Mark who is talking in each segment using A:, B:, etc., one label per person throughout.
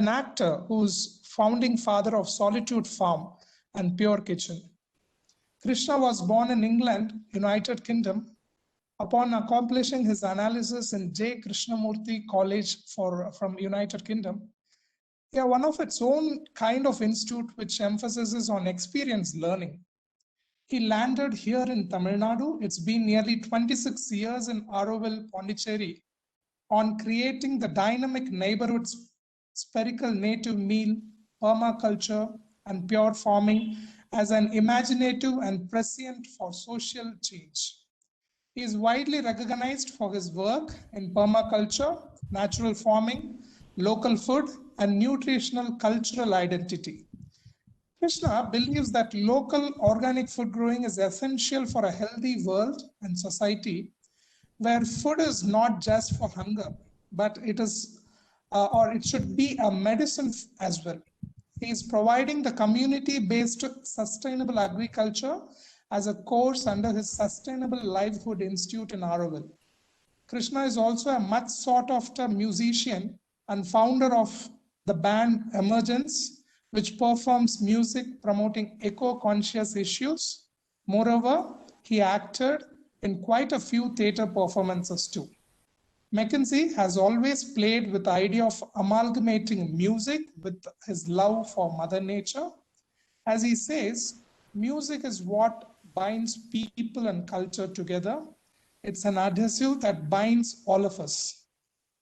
A: an actor who's founding father of Solitude Farm and Pure Kitchen. Krishna was born in England, United Kingdom. Upon accomplishing his analysis in J. Krishnamurti College from United Kingdom, one of its own kind of institute which emphasizes on experience learning. He landed here in Tamilnadu. It's been nearly 26 years in Auroville, Pondicherry, on creating the dynamic neighborhood spherical native meal, permaculture, and pure farming as an imaginative and prescient for social change. He is widely recognized for his work in permaculture, natural farming, local food, and nutritional cultural identity. Krishna believes that local organic food growing is essential for a healthy world and society where food is not just for hunger, but it is, or it should be a medicine as well. He is providing the community-based sustainable agriculture as a course under his Sustainable Livelihood Institute in Auroville. Krishna is also a much sought after musician and founder of the band Emergence, which performs music promoting eco-conscious issues. Moreover, he acted in quite a few theatre performances too. Mckenzie has always played with the idea of amalgamating music with his love for Mother Nature. As he says, music is what binds people and culture together. It's an adhesive that binds all of us.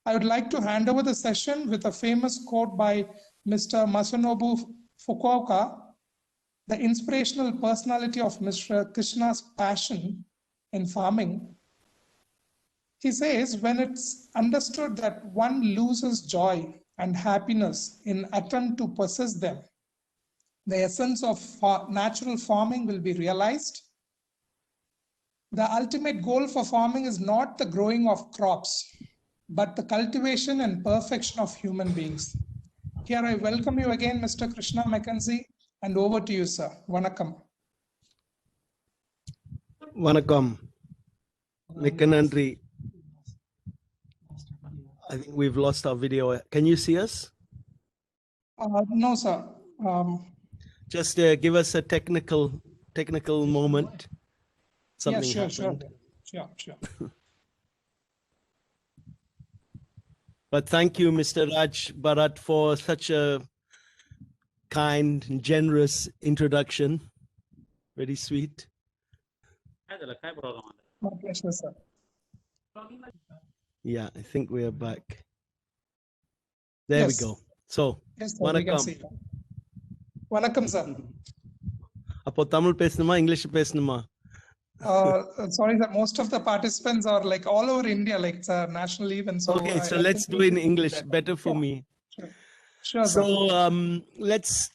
A: I would like to hand over the session with a famous quote by Mr. Masanobu Fukuoka, the inspirational personality of Mr. Krishna's passion in farming. He says, when it's understood that one loses joy and happiness in attempt to possess them, the essence of natural farming will be realized. The ultimate goal for farming is not the growing of crops, but the cultivation and perfection of human beings. Here I welcome you again, Mr. Krishna Mackenzie, and over to you, sir. Vanakkam.
B: Vanakkam. Mckenzie. I think we've lost our video. Can you see us?
A: No, sir.
B: Just give us a technical moment. Something happened.
A: Sure.
B: But thank you, Mr. Raj Bharat, for such a kind and generous introduction. Very sweet.
A: My pleasure, sir.
B: Yeah, I think we are back. There we go. So,
A: yes,
B: Vanakkam.
A: Vanakkam, sir.
B: Appo Tamil pesnuma, English pesnuma?
A: Sorry, that most of the participants are like all over India, like it's a national event. So
B: okay, so let's do it in English. Better for me.
A: Sure.
B: So let's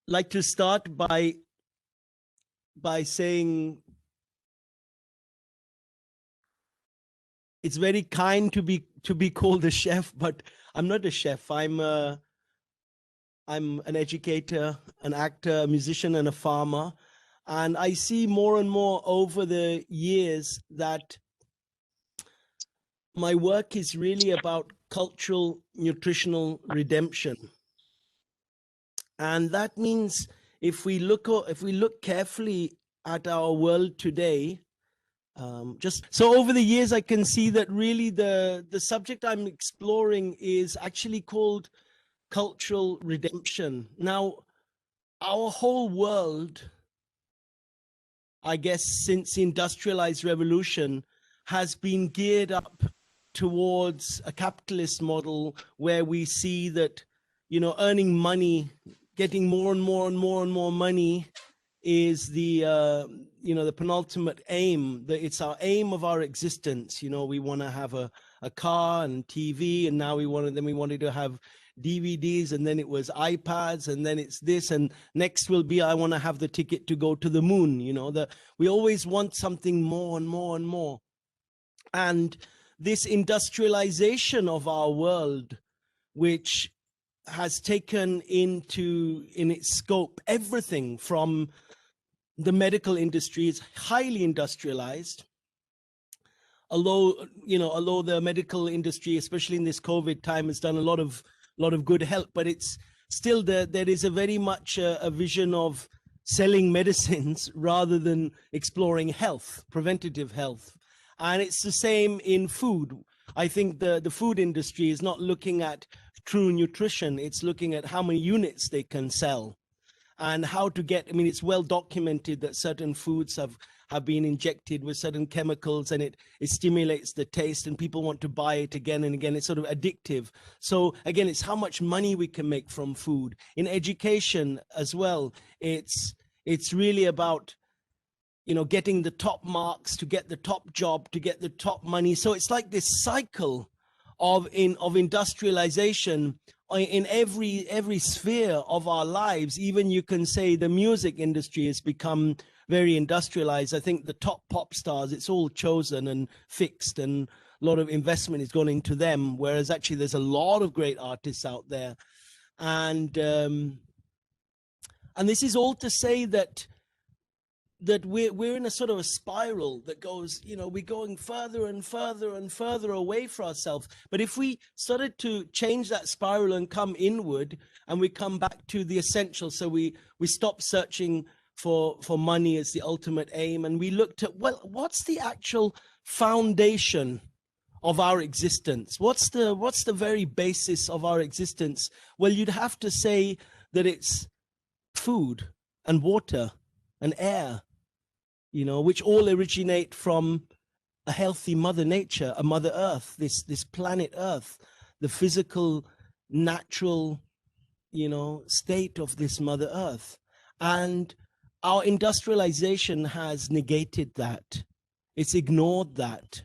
B: like to start by saying it's very kind to be called a chef, but I'm not a chef. I'm an educator, an actor, a musician, and a farmer. And I see more and more over the years that my work is really about cultural, nutritional redemption. And that means if we look carefully at our world today, so over the years, I can see that really the subject I'm exploring is actually called cultural redemption. Now, our whole world, I guess, since the industrialized revolution, has been geared up towards a capitalist model where we see that, earning money, getting more and more money is the, the penultimate aim. It's our aim of our existence. We want to have a car and TV, and now we wanted to have DVDs, and then it was iPads, and then it's this, and next will be I want to have the ticket to go to the moon. We always want something more and more and more. And this industrialization of our world, which has taken in its scope everything from the medical industry, is highly industrialized. Although the medical industry, especially in this COVID time, has done a lot of lot of good help, but it's still there is a very much a vision of selling medicines rather than exploring health, preventative health. And it's the same in food. I think the food industry is not looking at true nutrition. It's looking at how many units they can sell and how to get, I mean, it's well documented that certain foods have been injected with certain chemicals, and it stimulates the taste and people want to buy it again and again. It's sort of addictive. So again, it's how much money we can make from food. In education as well, it's really about, you know, getting the top marks to get the top job, to get the top money. So it's like this cycle of industrialization in every sphere of our lives. Even you can say the music industry has become very industrialized. I think the top pop stars, it's all chosen and fixed, and a lot of investment is going into them, whereas actually there's a lot of great artists out there. And this is all to say that we're in a sort of a spiral that goes, you know, we're going further and further and further away from ourselves. But if we started to change that spiral and come inward, and we come back to the essential, so we stop searching for money as the ultimate aim, and we looked at, well, what's the actual foundation of our existence? What's the very basis of our existence? Well, you'd have to say that it's food and water and air, you know, which all originate from a healthy Mother Nature, a Mother Earth, this planet Earth, the physical, natural, you know, state of this Mother Earth. And our industrialization has negated that. It's ignored that.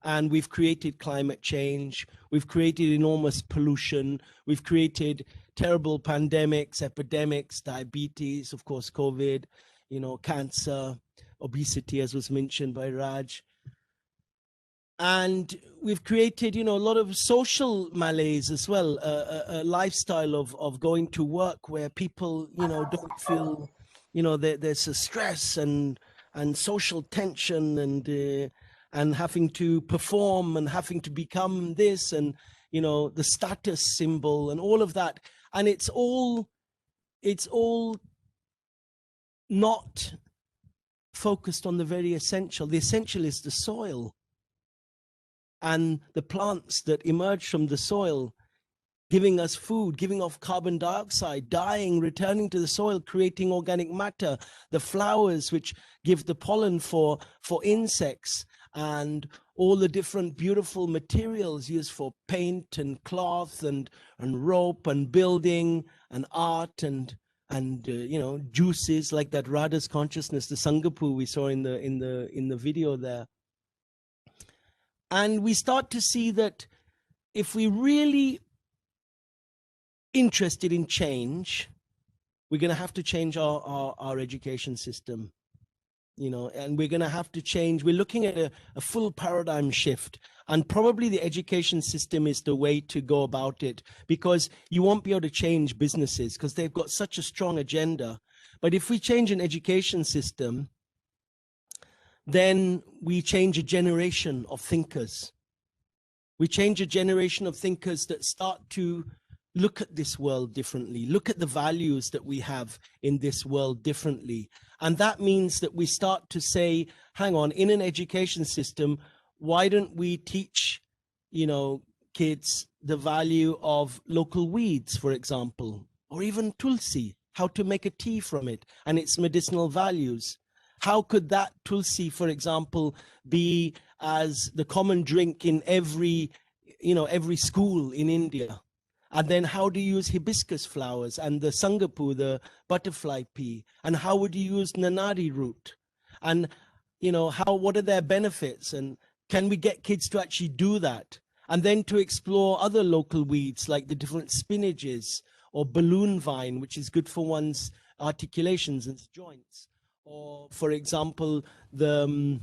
B: And we've created climate change. We've created enormous pollution. We've created terrible pandemics, epidemics, diabetes, of course, COVID, you know, cancer, obesity, as was mentioned by Raj. And we've created, you know, a lot of social malaise as well, a lifestyle of going to work where people, you know, don't feel, you know, there's a stress and social tension and having to perform and having to become this, and, you know, the status symbol and all of that. And it's all not focused on the very essential. The essential is the soil and the plants that emerge from the soil, giving us food, giving off carbon dioxide, dying, returning to the soil, creating organic matter, the flowers which give the pollen for insects, and all the different beautiful materials used for paint and cloth and rope and building and art and you know, juices like that Radha's consciousness, the Sangapu we saw in the video there. And we start to see that if we really interested in change, we're going to have to change our education system, you know, and we're going to have to change. We're looking at a full paradigm shift, and probably the education system is the way to go about it, because you won't be able to change businesses because they've got such a strong agenda. But if we change an education system, then we change a generation of thinkers. We change a generation of thinkers that start to look at this world differently, look at the values that we have in this world differently. And that means that we start to say, hang on, in an education system, why don't we teach, you know, kids the value of local weeds, for example, or even tulsi, how to make a tea from it and its medicinal values. How could that tulsi, for example, be as the common drink in every school in India? And then how do you use hibiscus flowers and the sangapu, the butterfly pea? And how would you use nanadi root? And, you know, what are their benefits? And can we get kids to actually do that? And then to explore other local weeds like the different spinaches or balloon vine, which is good for one's articulations and joints. Or, for example, the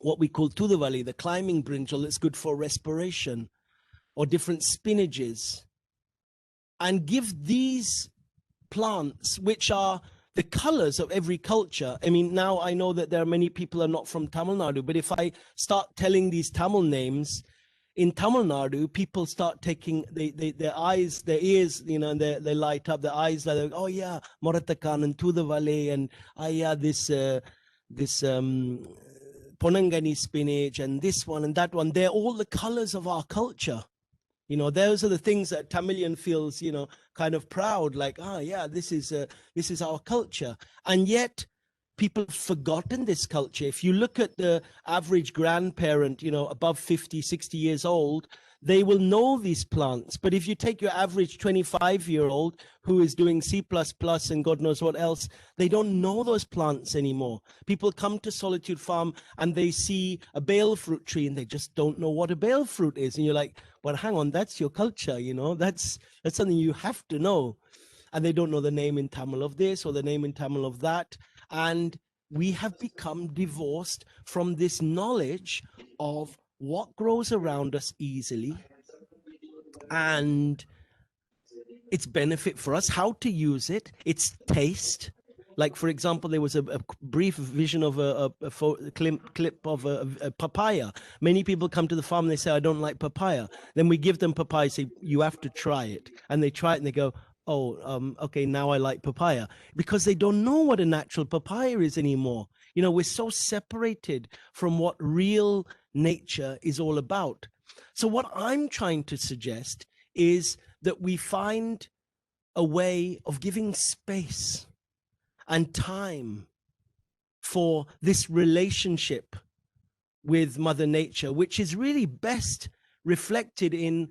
B: what we call tudavali, the climbing brinjal, that's good for respiration, or different spinaches. And give these plants, which are the colors of every culture. I mean, now I know that there are many people who are not from Tamilnadu, but if I start telling these Tamil names, in Tamil Nadu, people start taking their eyes, their ears, you know, and they light up. Their eyes like, oh yeah, Moratakan and Tudavale, and yeah, this Ponangani spinach and this one and that one. They're all the colors of our culture. You know, those are the things that Tamilian feels, you know, kind of proud, like, yeah, this is our culture. And yet people have forgotten this culture. If you look at the average grandparent, you know, above 50, 60 years old, they will know these plants. But if you take your average 25-year-old who is doing C++ and God knows what else, they don't know those plants anymore. People come to Solitude Farm and they see a bale fruit tree and they just don't know what a bale fruit is. And you're like, well, hang on, that's your culture, you know, that's something you have to know. And they don't know the name in Tamil of this or the name in Tamil of that. And we have become divorced from this knowledge of what grows around us easily and its benefit for us, how to use it, its taste. Like, for example, there was a brief vision of a clip of a papaya. Many people come to the farm and they say, I don't like papaya. Then we give them papaya, say, you have to try it. And they try it and they go, oh, okay, now I like papaya. Because they don't know what a natural papaya is anymore. You know, we're so separated from what real nature is all about. So what I'm trying to suggest is that we find a way of giving space and time for this relationship with Mother Nature, which is really best reflected in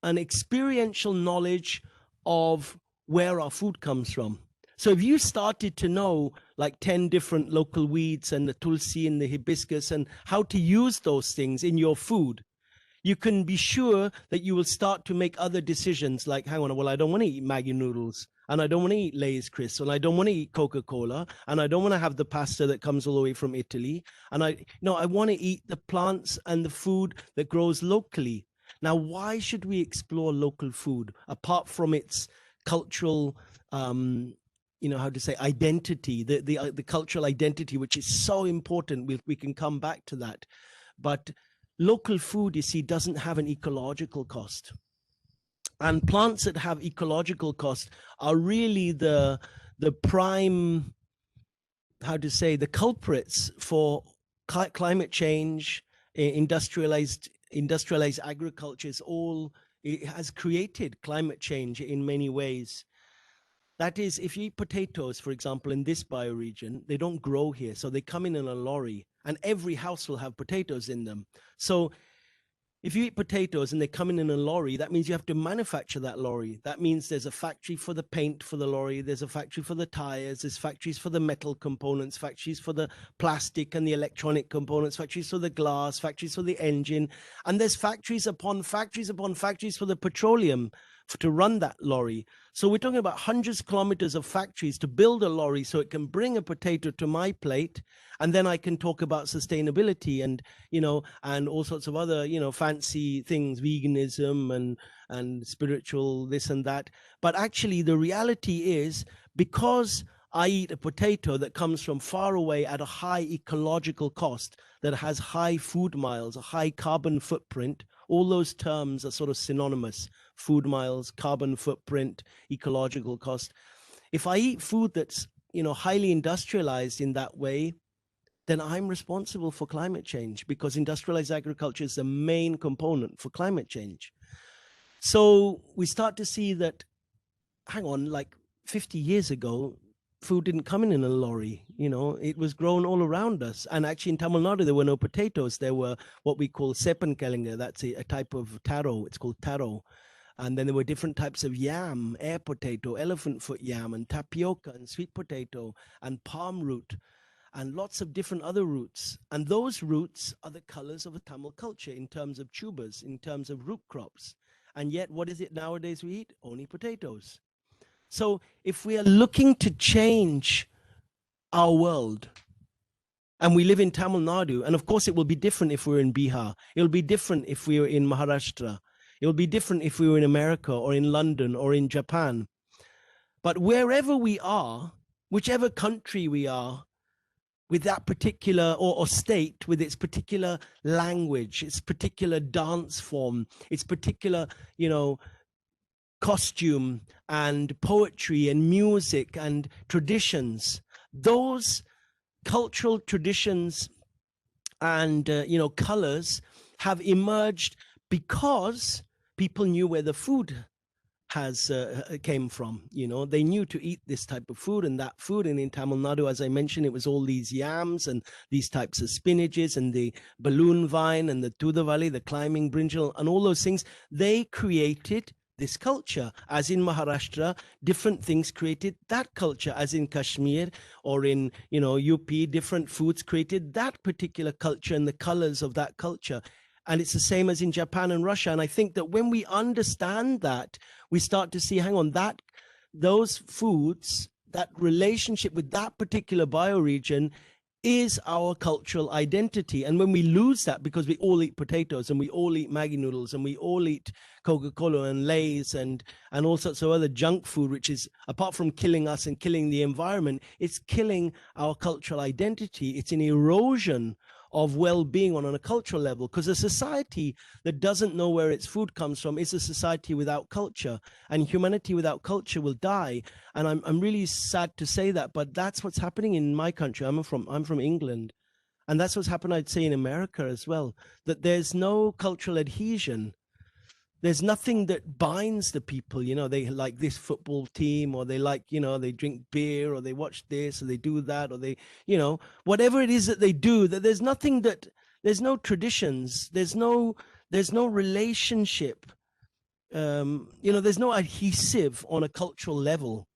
B: an experiential knowledge of where our food comes from. So if you started to know like 10 different local weeds and the tulsi and the hibiscus and how to use those things in your food, you can be sure that you will start to make other decisions like, hang on, well, I don't want to eat Maggi noodles, and I don't want to eat Lay's crisps, and I don't want to eat Coca-Cola, and I don't want to have the pasta that comes all the way from Italy. And I want to eat the plants and the food that grows locally. Now, why should we explore local food apart from its cultural, identity, the cultural identity, which is so important. We can come back to that. But local food, you see, doesn't have an ecological cost. And plants that have ecological cost are really the prime, the culprits for climate change, industrialized agriculture. It has created climate change in many ways. That is, if you eat potatoes, for example, in this bioregion, they don't grow here. So they come in a lorry, and every house will have potatoes in them. So if you eat potatoes and they come in a lorry, that means you have to manufacture that lorry. That means there's a factory for the paint for the lorry. There's a factory for the tires. There's factories for the metal components, factories for the plastic and the electronic components, factories for the glass, factories for the engine. And there's factories upon factories upon factories for the petroleum to run that lorry. So we're talking about hundreds of kilometers of factories to build a lorry so it can bring a potato to my plate. And then I can talk about sustainability and all sorts of other, fancy things, veganism and spiritual this and that. But actually the reality is, because I eat a potato that comes from far away at a high ecological cost, that has high food miles, a high carbon footprint, all those terms are sort of synonymous: food miles, carbon footprint, ecological cost. If I eat food that's, highly industrialized in that way, then I'm responsible for climate change, because industrialized agriculture is the main component for climate change. So we start to see that, hang on, like 50 years ago, food didn't come in a lorry, it was grown all around us. And actually in Tamilnadu, there were no potatoes. There were what we call sepankelinga. That's a type of taro. It's called taro. And then there were different types of yam, air potato, elephant foot yam, and tapioca, and sweet potato, and palm root, and lots of different other roots. And those roots are the colors of a Tamil culture in terms of tubers, in terms of root crops. And yet, what is it nowadays we eat? Only potatoes. So if we are looking to change our world, and we live in Tamil Nadu, and of course it will be different if we're in Bihar, it'll be different if we were in Maharashtra, it'll be different if we were in America or in London or in Japan. But wherever we are, whichever country we are, with that particular, or state with its particular language, its particular dance form, its particular, you know, costume and poetry and music and traditions. Those cultural traditions and you know, colors have emerged because people knew where the food has came from. You know, they knew to eat this type of food and that food. And in Tamilnadu, as I mentioned, it was all these yams and these types of spinaches and the balloon vine and the tudavali, the climbing brinjal, and all those things. They created this culture. As in Maharashtra, different things created that culture. As in Kashmir or in, you know, UP, different foods created that particular culture and the colors of that culture. And it's the same as in Japan and Russia. And I think that when we understand that, we start to see, hang on, that those foods, that relationship with that particular bioregion is our cultural identity. And when we lose that, because we all eat potatoes and we all eat Maggi noodles and we all eat Coca-Cola and Lay's and all sorts of other junk food, which is, apart from killing us and killing the environment, it's killing our cultural identity. It's an erosion of well-being on a cultural level, because a society that doesn't know where its food comes from is a society without culture, and humanity without culture will die. And I'm really sad to say that, but that's what's happening in my country. I'm from England, and that's what's happened, I'd say, in America as well, that there's no cultural adhesion. There's nothing that binds the people. You know, they like this football team, or they like, you know, they drink beer, or they watch this, or they do that, or they, you know, whatever it is that they do, that there's nothing that, there's no traditions, there's no relationship, you know, there's no adhesive on a cultural level.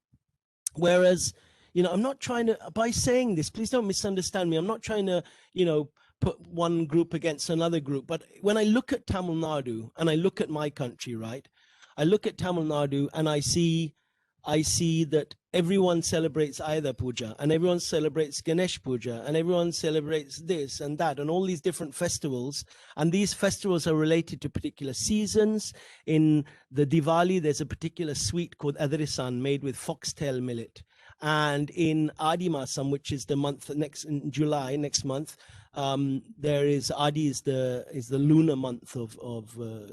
B: Whereas, you know, I'm not trying to, by saying this, please don't misunderstand me, I'm not trying to, you know, put one group against another group. But when I look at Tamil Nadu and I look at my country, right, I look at Tamil Nadu and I see that everyone celebrates Ayudha Puja, and everyone celebrates Ganesh Puja, and everyone celebrates this and that, and all these different festivals. And these festivals are related to particular seasons. In the Diwali, there's a particular sweet called Adarisan made with foxtail millet. And in Adi Masam, which is the month next in July, next month, there is Adi is the lunar month of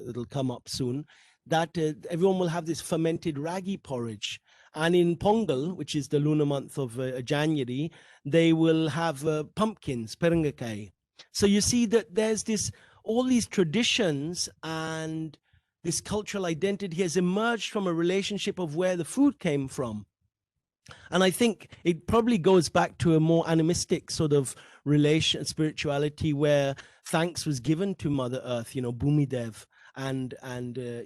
B: it'll come up soon. That everyone will have this fermented ragi porridge. And in Pongal, which is the lunar month of January, they will have pumpkins, perangakai. So you see that there's all these traditions, and this cultural identity has emerged from a relationship of where the food came from. And I think it probably goes back to a more animistic sort of spirituality, where thanks was given to Mother Earth, you know, Bhumidev, and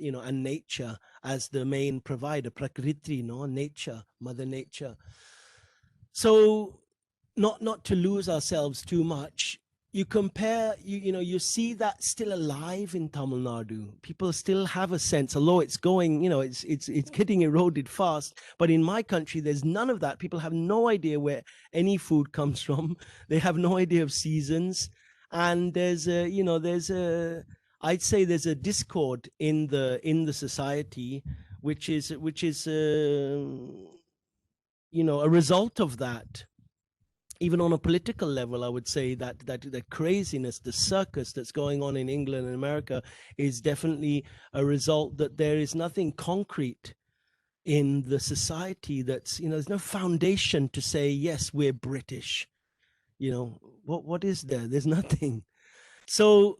B: you know, and nature as the main provider, Prakriti, you know, nature, Mother Nature. So not to lose ourselves too much, you compare, you know, you see that still alive in Tamil Nadu. People still have a sense, although it's going, you know, it's getting eroded fast. But in my country, there's none of that. People have no idea where any food comes from. They have no idea of seasons. And there's a, you know, I'd say there's a discord in the society, which is you know, a result of that. Even on a political level, I would say that craziness, the circus that's going on in England and America, is definitely a result that there is nothing concrete in the society. That's, you know, there's no foundation to say, yes, we're British. You know, what is there? There's nothing. So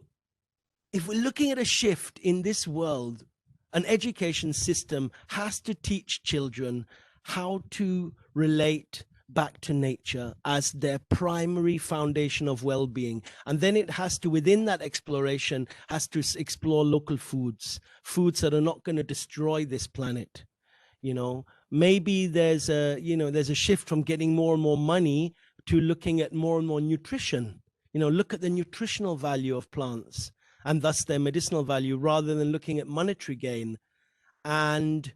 B: if we're looking at a shift in this world, an education system has to teach children how to relate back to nature as their primary foundation of well-being. And then it has to, within that exploration, has to explore local foods that are not going to destroy this planet. You know, maybe there's a shift from getting more and more money to looking at more and more nutrition. You know, look at the nutritional value of plants and thus their medicinal value, rather than looking at monetary gain. And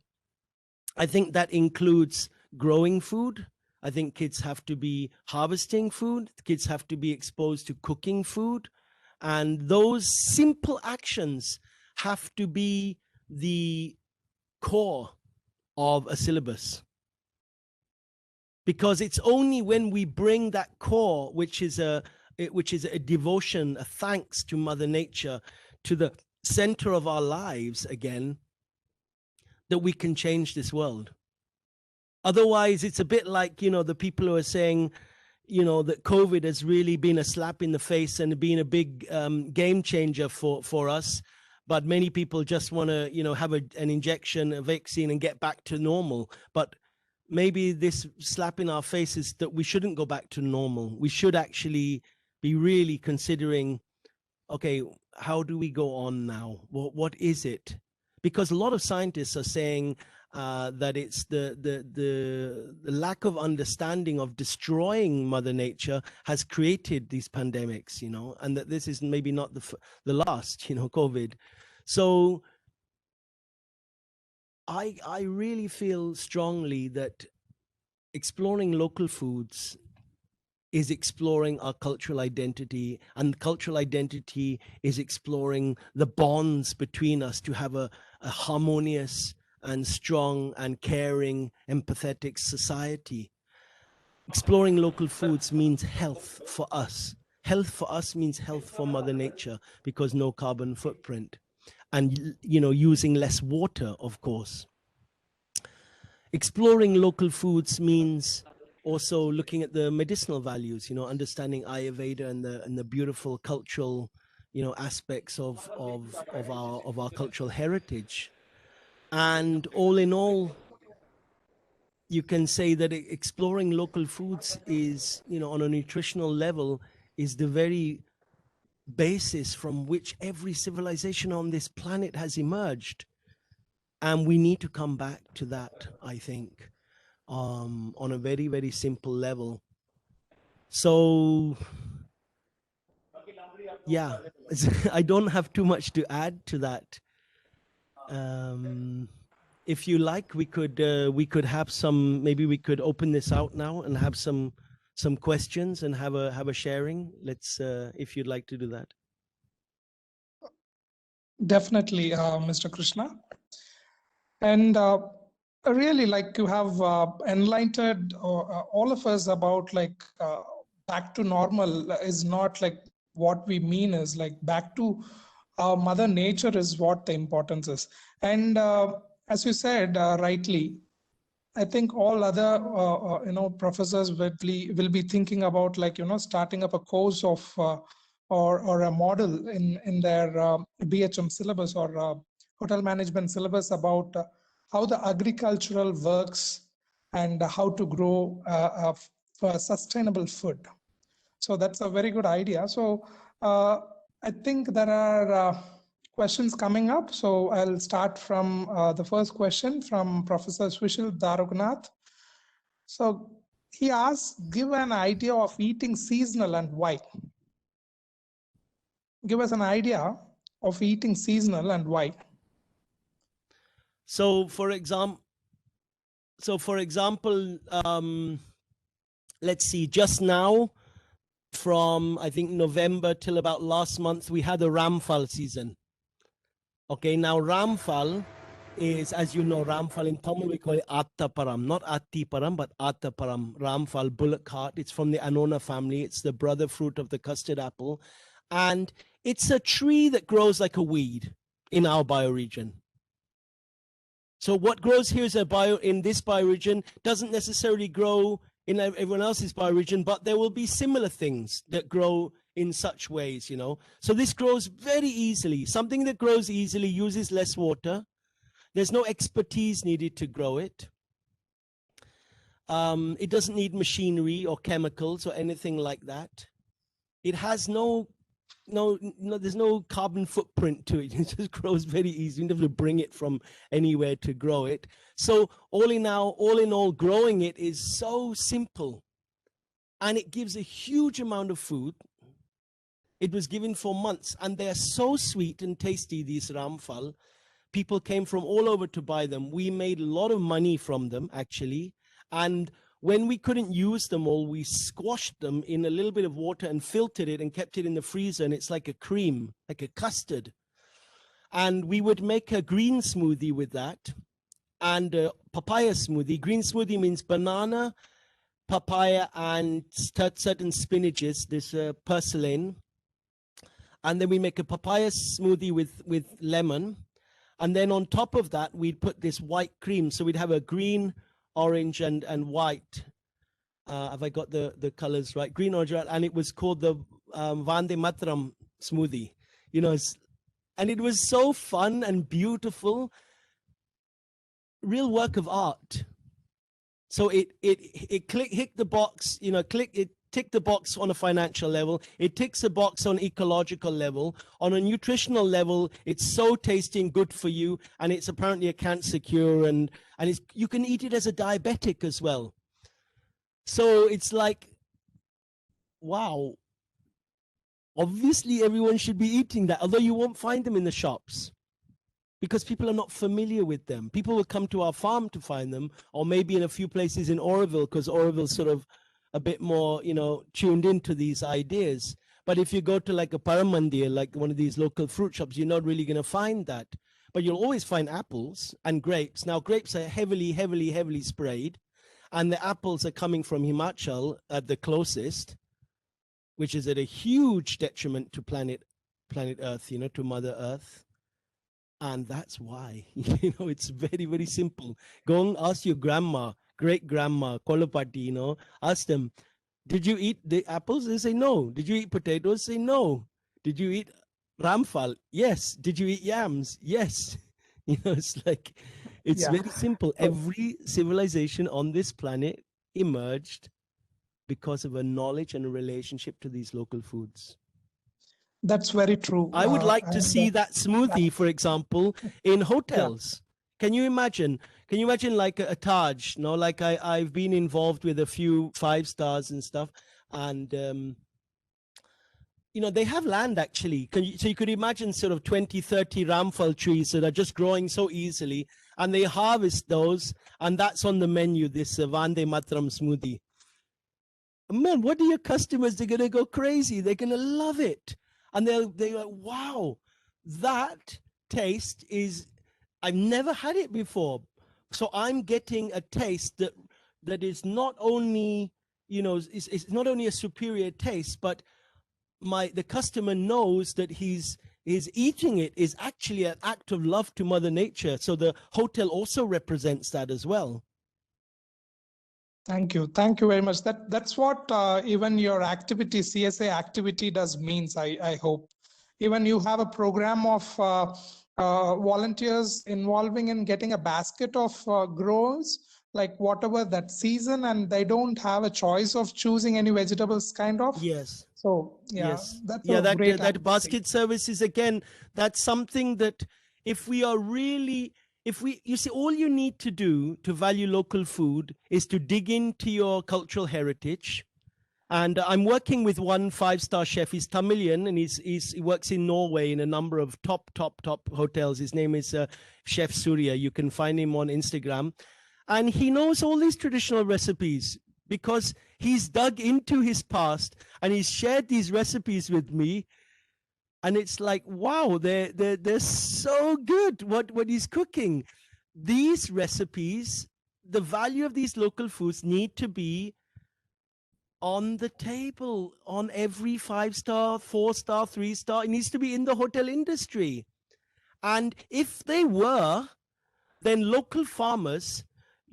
B: I think that includes growing food. I think kids have to be harvesting food. Kids have to be exposed to cooking food. And those simple actions have to be the core of a syllabus. because it's only when we bring that core, which is a devotion, a thanks to Mother Nature, to the center of our lives again, that we can change this world. Otherwise, it's a bit like, the people who are saying, that COVID has really been a slap in the face and been a big game changer for us. But many people just want to, have an injection, a vaccine, and get back to normal. But maybe this slap in our face is that we shouldn't go back to normal. We should actually be really considering, okay, how do we go on now? What is it? Because a lot of scientists are saying that it's the lack of understanding of destroying Mother Nature has created these pandemics, and that this is maybe not the last, COVID. So I really feel strongly that exploring local foods is exploring our cultural identity, and cultural identity is exploring the bonds between us to have a harmonious and strong and caring, empathetic society. Exploring local foods means health for us. Health for us means health for Mother Nature, because no carbon footprint. And, using less water, of course. Exploring local foods means also looking at the medicinal values, understanding Ayurveda and the beautiful cultural, aspects of our cultural heritage. And all in all, you can say that exploring local foods is, on a nutritional level, is the very basis from which every civilization on this planet has emerged. And we need to come back to that, I think, on a very, very simple level. So, yeah, I don't have too much to add to that. If you like, we could have some. Maybe we could open this out now and have some questions and have a sharing. Let's, if you'd like to do that.
A: Definitely, Mr. Krishna. And I really like to have enlightened all of us about back to normal is not like what we mean is like back to Mother Nature is what the importance is. And as you said rightly, I think all other professors will be thinking about starting up a course of or a model in their BHM syllabus or hotel management syllabus about how the agricultural works and how to grow sustainable food. So that's a very good idea. So I think there are questions coming up. So I'll start from the first question from Professor Swishil Darugnath. So he asks, give an idea of eating seasonal and why. Give us an idea of eating seasonal and why.
B: So for example, let's see, just now, from I think November till about last month, we had a Ramphal season. Okay, now Ramphal is, as you know, Ramphal in Tamil we call it Attaparam, not Attiparam, but Attaparam. Ramphal, bullock heart. It's from the Annona family. It's the brother fruit of the custard apple. And it's a tree that grows like a weed in our bioregion. So what grows here is in this bioregion doesn't necessarily grow in everyone else's bioregion, but there will be similar things that grow in such ways, So this grows very easily. Something that grows easily uses less water. There's no expertise needed to grow it. It doesn't need machinery or chemicals or anything like that. It has there's no carbon footprint to it. It just grows very easy. You don't have to bring it from anywhere to grow it. So all in all, growing it is so simple, and it gives a huge amount of food. It was given for months, and they're so sweet and tasty, these Ramphal. People came from all over to buy them. We made a lot of money from them, actually. And when we couldn't use them all, we squashed them in a little bit of water and filtered it and kept it in the freezer. And it's like a cream, like a custard. And we would make a green smoothie with that and a papaya smoothie. Green smoothie means banana, papaya and certain spinaches, this purslane. And then we make a papaya smoothie with lemon. And then on top of that, we'd put this white cream. So we'd have a green, orange, and white. Have I got the colors right? Green, orange, and it was called the Vande Mataram smoothie. You know, and it was so fun and beautiful. Real work of art. So it hit the box, you know, it ticked the box on a financial level. It ticks a box on ecological level. On a nutritional level, it's so tasty and good for you, and it's apparently a cancer cure, and you can eat it as a diabetic as well. So it's like, wow. Obviously, everyone should be eating that, although you won't find them in the shops, because people are not familiar with them. People will come to our farm to find them, or maybe in a few places in Auroville, because Auroville's sort of a bit more, you know, tuned into these ideas. But if you go to like a Paramandir, like one of these local fruit shops, you're not really going to find that. But you'll always find apples and grapes. Now, grapes are heavily sprayed, and the apples are coming from Himachal at the closest, which is at a huge detriment to planet Earth, you know, to Mother Earth. And that's why, you know, it's very simple. Go and ask your grandma, great grandma, Kolopati, you know, ask them, did you eat the apples? They say no. Did you eat potatoes? Say no. Did you eat ramphal? Yes. Did you eat yams? Yes. You know, it's like, it's very simple. Every civilization on this planet emerged because of a knowledge and a relationship to these local foods.
A: That's very true.
B: I would like to see that smoothie, for example, in hotels. Yeah. Can you imagine like a Taj? No, like I've been involved with a few 5 stars and stuff, and you know, they have land actually. So you could imagine sort of 20, 30 ramphal trees that are just growing so easily, and they harvest those, and that's on the menu, this Vande Mataram smoothie. Man, what are your customers? They're going to go crazy. They're going to love it. And they're like, wow, that taste is, I've never had it before. So I'm getting a taste that is not only, you know, it's not only a superior taste, but the customer knows that he's eating it is actually an act of love to Mother Nature. So the hotel also represents that as well.
A: Thank you very much. That's what even your activity, CSA activity, does means. I hope even you have a program of volunteers involving in getting a basket of growers, like whatever that season, and they don't have a choice of choosing any vegetables, kind of.
B: Yes.
A: So
B: yes,
A: that's
B: that that basket service is, again, that's something that if we are really, you see, all you need to do to value local food is to dig into your cultural heritage. And I'm working with one 5-star chef. He's Tamilian, and he works in Norway in a number of top hotels. His name is Chef Surya. You can find him on Instagram. And he knows all these traditional recipes because he's dug into his past and he's shared these recipes with me. And it's like, wow, they're so good, what he's cooking. These recipes, the value of these local foods need to be on the table on every 5-star, 4-star, 3-star. It needs to be in the hotel industry. And if they were, then local farmers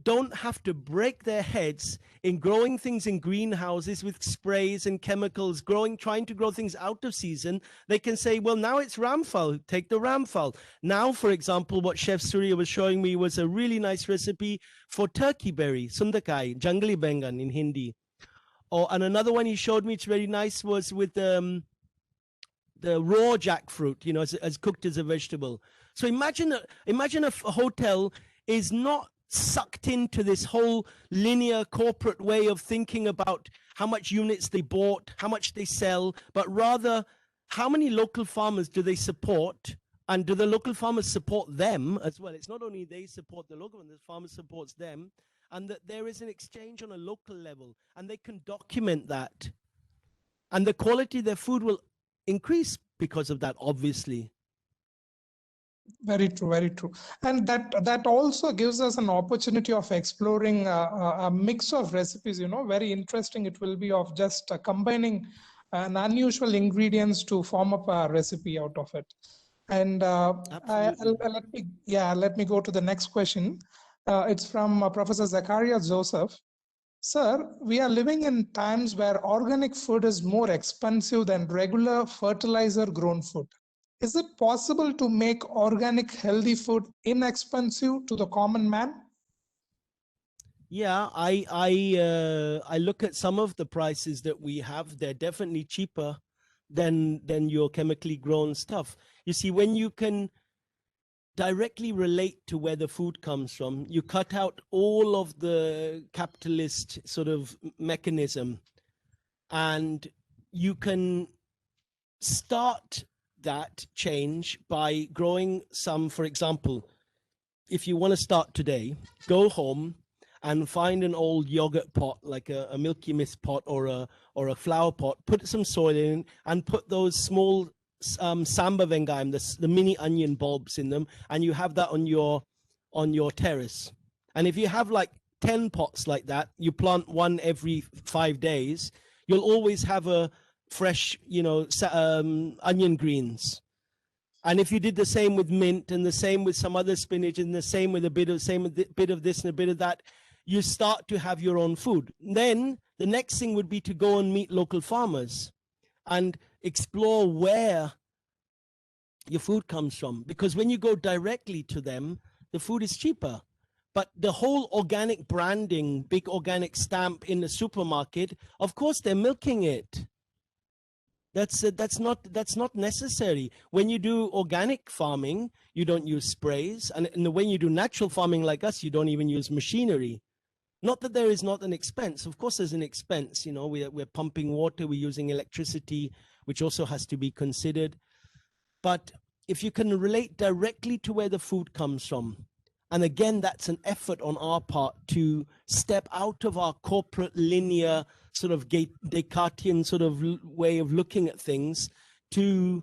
B: don't have to break their heads in growing things in greenhouses with sprays and chemicals, trying to grow things out of season. They can say, well, now it's ramphal, take the ramphal. Now, for example, what Chef Surya was showing me was a really nice recipe for turkey berry, sundakai, jangli bengan in Hindi. And another one he showed me, it's very nice, was with the raw jackfruit, you know, as cooked as a vegetable. So imagine a hotel is not sucked into this whole linear corporate way of thinking about how much units they bought, how much they sell, but rather how many local farmers do they support, and do the local farmers support them as well? It's not only they support the local farmers, the farmer supports them, and that there is an exchange on a local level, and they can document that. And the quality of their food will increase because of that, obviously.
A: Very true, very true. And that also gives us an opportunity of exploring a mix of recipes, very interesting. It will be of just combining an unusual ingredients to form up a recipe out of it. And
B: Absolutely.
A: let me go to the next question. It's from Professor Zachariah Joseph. Sir, we are living in times where organic food is more expensive than regular fertilizer grown food. Is it possible to make organic healthy food inexpensive to the common man?
B: Yeah, I look at some of the prices that we have. They're definitely cheaper than your chemically grown stuff. You see, when you can directly relate to where the food comes from, you cut out all of the capitalist sort of mechanism, and you can start that change by growing some. For example, if you want to start today, go home and find an old yogurt pot, like a Milky Mist pot or a flower pot, put some soil in and put those small samba vengayam, the mini onion bulbs in them, and you have that on your terrace. And if you have like 10 pots like that, you plant one every 5 days, you'll always have a fresh, onion greens. And if you did the same with mint and the same with some other spinach and the same with a bit of this and a bit of that, you start to have your own food. Then the next thing would be to go and meet local farmers and explore where your food comes from. Because when you go directly to them, the food is cheaper. But the whole organic branding, big organic stamp in the supermarket, of course, they're milking it. That's not necessary. When you do organic farming, you don't use sprays, and when you do natural farming like us, you don't even use machinery. Not that there is not an expense. Of course, there's an expense. We're pumping water, we're using electricity, which also has to be considered. But if you can relate directly to where the food comes from, and again, that's an effort on our part to step out of our corporate linear sort of Descartesian sort of way of looking at things to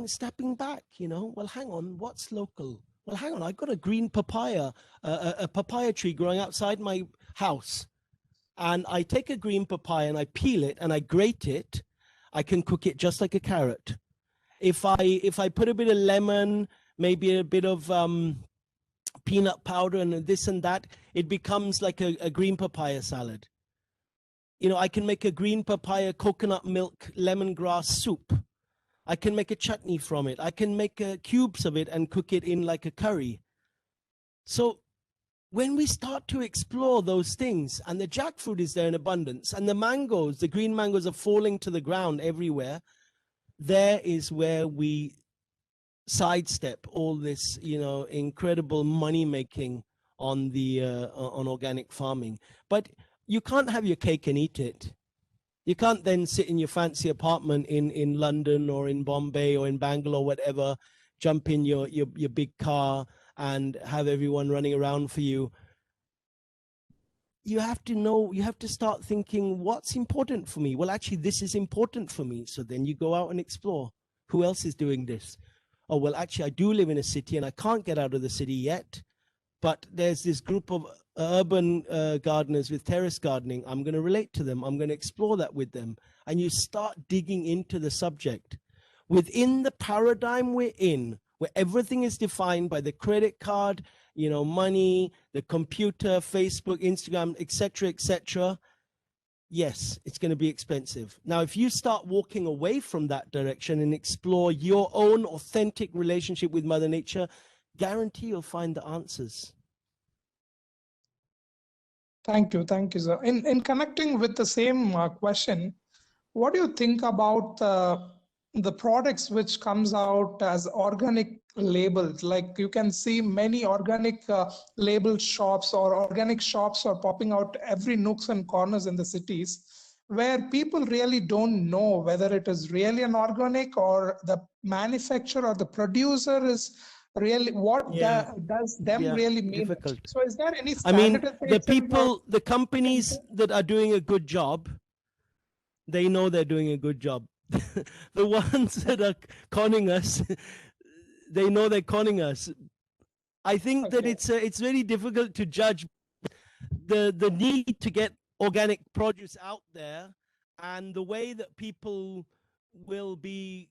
B: stepping back, well, hang on, what's local? Well, hang on, I've got a green papaya, a papaya tree growing outside my house. And I take a green papaya and I peel it and I grate it. I can cook it just like a carrot. If I put a bit of lemon, maybe a bit of peanut powder and this and that, it becomes like a green papaya salad. I can make a green papaya coconut milk lemongrass soup. I can make a chutney from it. I can make cubes of it and cook it in like a curry. So when we start to explore those things, and the jackfruit is there in abundance, and the green mangoes are falling to the ground everywhere, there is where we sidestep all this, incredible money making on on organic farming. But you can't have your cake and eat it. You can't then sit in your fancy apartment in London or in Bombay or in Bangalore, whatever, jump in your big car and have everyone running around for you. You have to start thinking, what's important for me? Well, actually, this is important for me. So then you go out and explore. Who else is doing this? Oh, well, actually, I do live in a city and I can't get out of the city yet. But there's this group of urban gardeners with terrace gardening. I'm going to relate to them. I'm going to explore that with them. And you start digging into the subject. Within the paradigm we're in, where everything is defined by the credit card, money, the computer, Facebook, Instagram, etc., yes, it's going to be expensive. Now, if you start walking away from that direction and explore your own authentic relationship with Mother Nature, guarantee you'll find the answers.
A: Thank you, sir. In connecting with the same question, what do you think about the products which comes out as organic labels? Like you can see many organic label shops or organic shops are popping out every nooks and corners in the cities, where people really don't know whether it is really an organic or the manufacturer or the producer is really does them really mean.
B: Difficult.
A: So is there any
B: standardization? The companies that are doing a good job, they know they're doing a good job. The ones that are conning us, they know they're conning us. I think that
A: Okay.
B: it's very difficult to judge the need to get organic produce out there, and the way that people will be,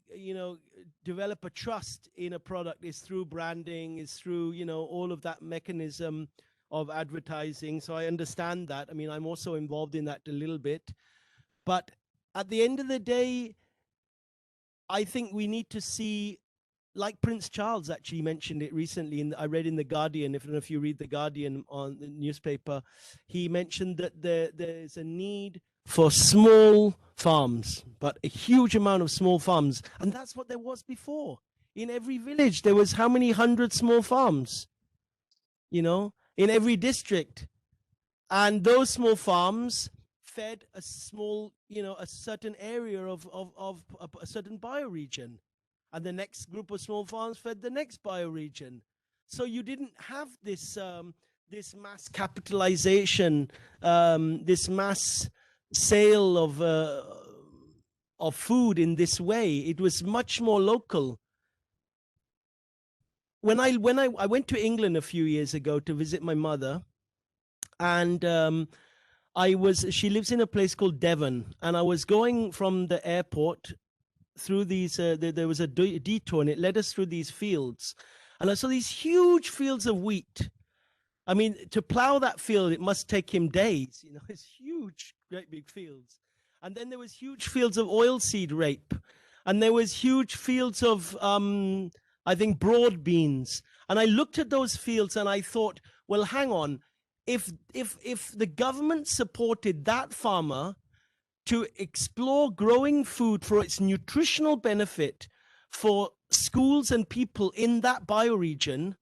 B: develop a trust in a product is through branding, is through, all of that mechanism of advertising. So I understand that. I mean, I'm also involved in that a little bit. But at the end of the day, I think we need to see, like Prince Charles actually mentioned it recently, I read in The Guardian, if you read The Guardian on the newspaper, he mentioned that there's a need for small farms, but a huge amount of small farms. And that's what there was before. In every village, there was how many hundred small farms, in every district. And those small farms fed a small, a certain area of a certain bioregion, and the next group of small farms fed the next bioregion. So you didn't have this this mass capitalization, this mass sale of food in this way. It was much more local. When I went to England a few years ago to visit my mother, and she lives in a place called Devon, and I was going from the airport through these, there was a detour, and it led us through these fields. And I saw these huge fields of wheat. I mean, to plow that field, it must take him days. It's huge, great big fields. And then there was huge fields of oilseed rape. And there was huge fields of, I think, broad beans. And I looked at those fields and I thought, well, hang on. If the government supported that farmer to explore growing food for its nutritional benefit for schools and people in that bioregion,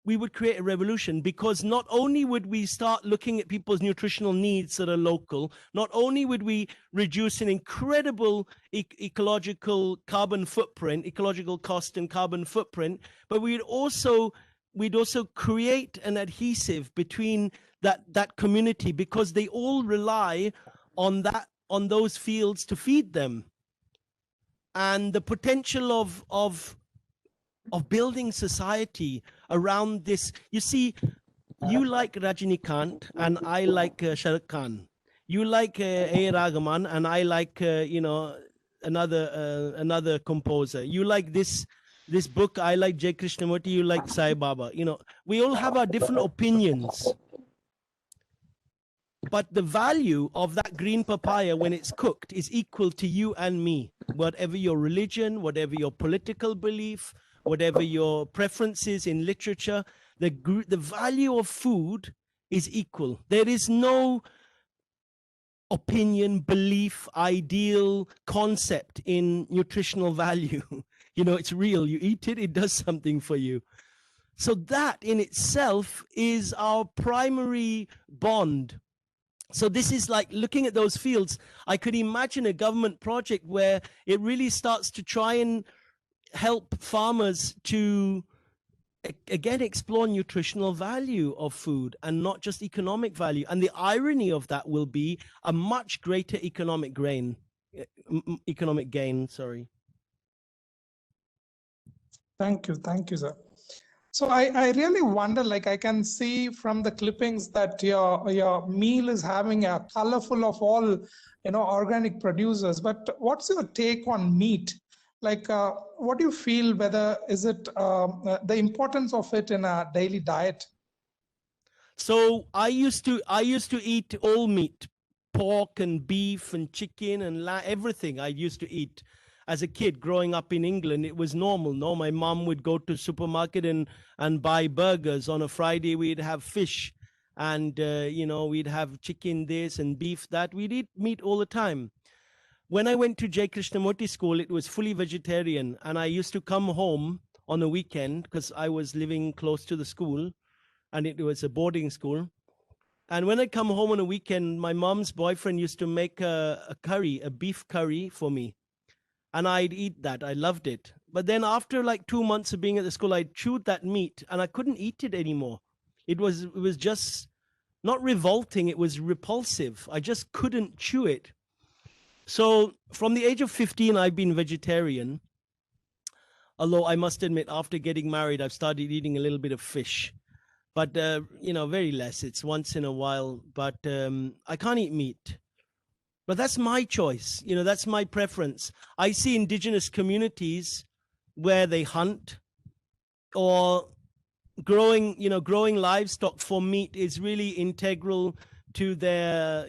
B: we would create a revolution, because not only would we start looking at people's nutritional needs that are local, not only would we reduce an incredible ecological cost and carbon footprint, but we'd also create an adhesive between that community, because they all rely on those fields to feed them. And the potential of building society around this. You see, you like Rajinikanth and I like Shah Rukh Khan. You like A. Ragaman and I like another composer. You like this book. I like J. Krishnamurti. You like Sai Baba. We all have our different opinions. But the value of that green papaya when it's cooked is equal to you and me, whatever your religion, whatever your political belief, whatever your preferences in literature. The value of food is equal. There is no opinion, belief, ideal, concept in nutritional value. It's real. You eat it, it does something for you. So that in itself is our primary bond. So this is like looking at those fields. I could imagine a government project where it really starts to try and help farmers to, again, explore nutritional value of food and not just economic value. And the irony of that will be a much greater economic gain.
A: Thank you, sir. So I really wonder, like I can see from the clippings that your meal is having a colorful of all, organic producers. But what's your take on meat? Like, what do you feel? Whether is it the importance of it in a daily diet?
B: So I used to eat all meat, pork and beef and chicken and everything I used to eat. As a kid growing up in England, it was normal. No, my mom would go to supermarket and buy burgers. On a Friday, we'd have fish, and we'd have chicken this and beef that. We'd eat meat all the time. When I went to J. Krishnamurti school, it was fully vegetarian, and I used to come home on a weekend because I was living close to the school, and it was a boarding school. And when I come home on a weekend, my mom's boyfriend used to make a beef curry for me. And I'd eat that. I loved it. But then after like 2 months of being at the school, I chewed that meat and I couldn't eat it anymore. It was just not revolting. It was repulsive. I just couldn't chew it. So from the age of 15, I've been vegetarian. Although I must admit, after getting married, I've started eating a little bit of fish, but very less. It's once in a while. But I can't eat meat. But that's my choice. That's my preference. I see indigenous communities where they hunt or growing livestock for meat is really integral to their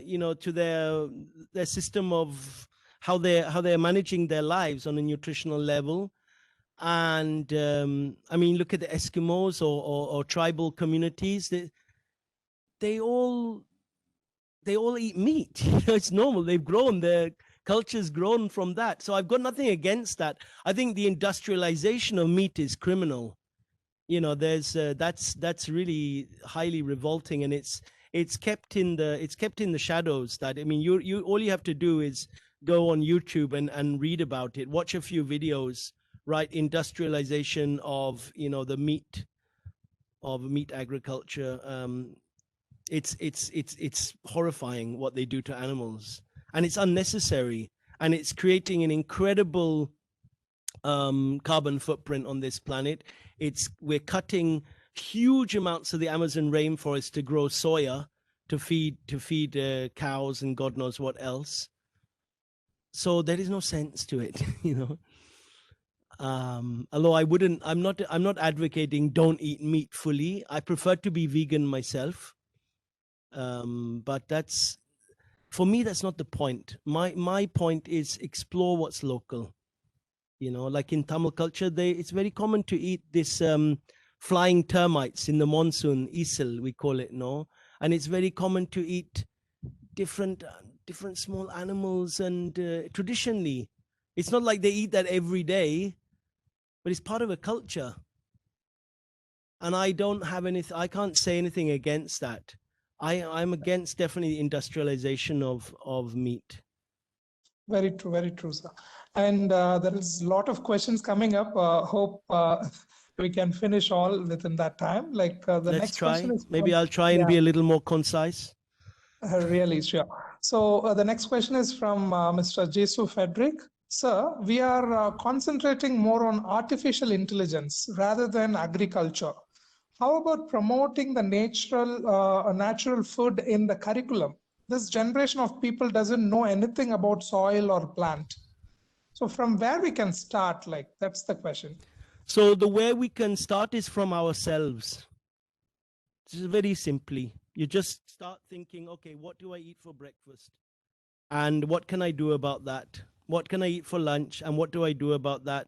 B: system of how they're managing their lives on a nutritional level. And I mean, look at the Eskimos or tribal communities. They all eat meat. It's normal. They've grown. Their culture's grown from that. So I've got nothing against that. I think the industrialization of meat is criminal. There's that's really highly revolting, and it's kept in the shadows. That, I mean, you all you have to do is go on YouTube and read about it, watch a few videos, right? Industrialization of the meat agriculture. It's horrifying what they do to animals, and it's unnecessary, and it's creating an incredible carbon footprint on this planet. We're cutting huge amounts of the Amazon rainforest to grow soya to feed cows and God knows what else. So there is no sense to it, Although I'm not advocating don't eat meat fully. I prefer to be vegan myself. But for me, that's not the point. My point is explore what's local. Like in Tamil culture, it's very common to eat this flying termites in the monsoon, isil we call it, no? And it's very common to eat different small animals, and traditionally, it's not like they eat that every day, but it's part of a culture. And I can't say anything against that. I'm against definitely industrialization of meat.
A: Very true, sir. And there is a lot of questions coming up. Hope we can finish all within that time. Like the
B: Let's
A: next
B: try.
A: question is
B: Maybe I'll try and be a little more concise.
A: Really, sure. So the next question is from Mr. Jesu Frederick. Sir, we are concentrating more on artificial intelligence rather than agriculture. How about promoting the natural food in the curriculum? This generation of people doesn't know anything about soil or plant. So from where we can start, like that's the question.
B: So the way we can start is from ourselves. Just very simply, you just start thinking, okay, what do I eat for breakfast? And what can I do about that? What can I eat for lunch? And what do I do about that?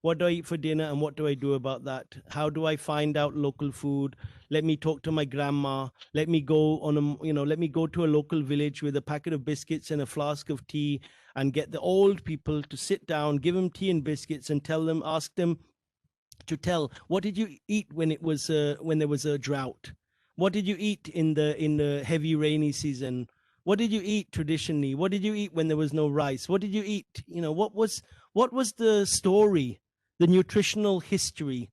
B: What do I eat for dinner? And what do I do about that? How do I find out local food? Let me talk to my grandma. Let me go let me go to a local village with a packet of biscuits and a flask of tea and get the old people to sit down, give them tea and biscuits and ask them to tell, what did you eat when there was a drought? What did you eat in the heavy rainy season? What did you eat traditionally? What did you eat when there was no rice? What did you eat? What was the story, the nutritional history,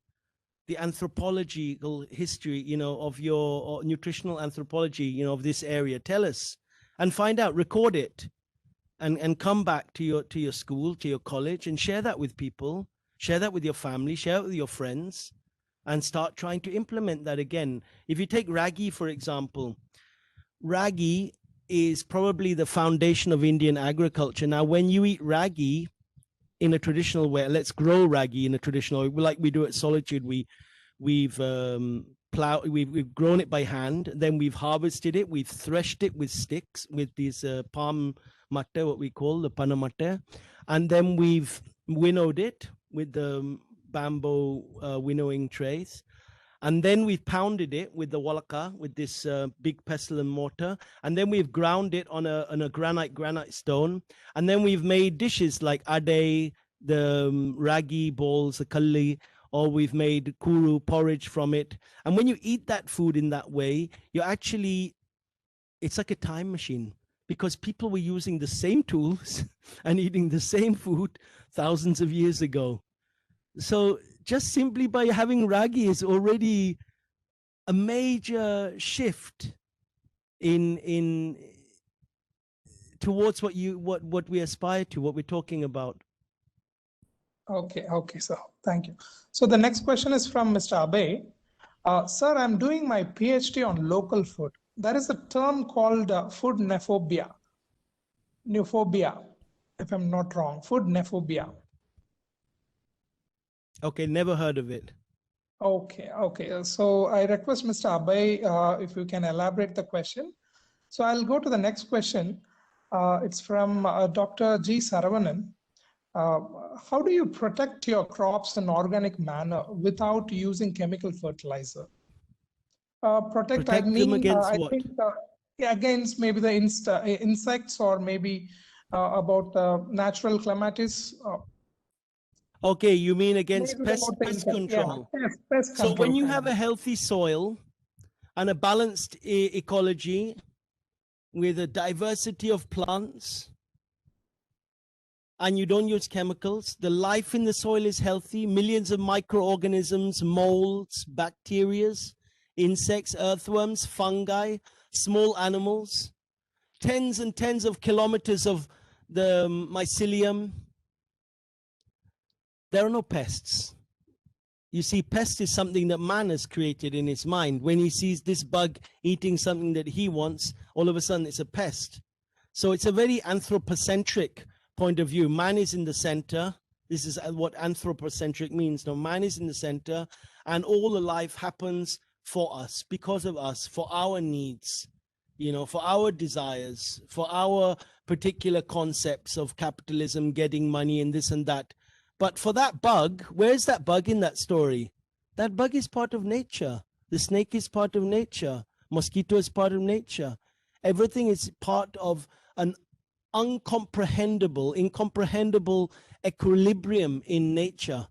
B: the anthropological history, of your nutritional anthropology, of this area? Tell us and find out, record it, and come back to your school, to your college, and share that with people, share that with your family, share it with your friends, and start trying to implement that again. If you take ragi, for example, ragi is probably the foundation of Indian agriculture. Now, when you eat ragi in a traditional way, let's grow ragi in a traditional way, like we do at Solitude. We've grown it by hand, then we've harvested it, we've threshed it with sticks, with these palm matte, what we call the panamatte, and then we've winnowed it with the bamboo winnowing trays. And then we've pounded it with the walaka, with this big pestle and mortar. And then we've ground it on a granite stone. And then we've made dishes like ade, the ragi balls, the kalli, or we've made kuru porridge from it. And when you eat that food in that way, it's like a time machine, because people were using the same tools and eating the same food thousands of years ago. So just simply by having ragi is already a major shift in towards what we aspire to, what we're talking about.
A: Okay, okay, sir. Thank you. So the next question is from Mr. Abhay. Sir, I'm doing my PhD on local food. There is a term called food nephobia. Nephobia, if I'm not wrong. Food nephobia.
B: Okay, never heard of it.
A: Okay, okay. So I request Mr. Abhay if you can elaborate the question. So I'll go to the next question. It's from Dr. G. Saravanan. How do you protect your crops in organic manner without using chemical fertilizer? Protect, I
B: Protect them
A: mean,
B: against
A: I
B: what?
A: think against maybe the insects or maybe about natural clematis.
B: Okay, you mean against
A: Maybe about the
B: pest
A: insect. Yeah,
B: control.
A: pest
B: So when
A: control
B: you
A: kind
B: have
A: of.
B: a healthy soil and a balanced ecology with a diversity of plants, and you don't use chemicals, the life in the soil is healthy. Millions of microorganisms, molds, bacteria, insects, earthworms, fungi, small animals, tens and tens of kilometers of the mycelium. There are no pests. You see, pest is something that man has created in his mind. When he sees this bug eating something that he wants, all of a sudden it's a pest. So it's a very anthropocentric point of view. Man is in the center. This is what anthropocentric means. Now, man is in the center, and all the life happens for us, because of us, for our needs, you know, for our desires, for our particular concepts of capitalism, getting money, and this and that. But for that bug, where's that bug in that story? That bug is part of nature. The snake is part of nature. Mosquito is part of nature. Everything is part of an incomprehensible equilibrium in nature.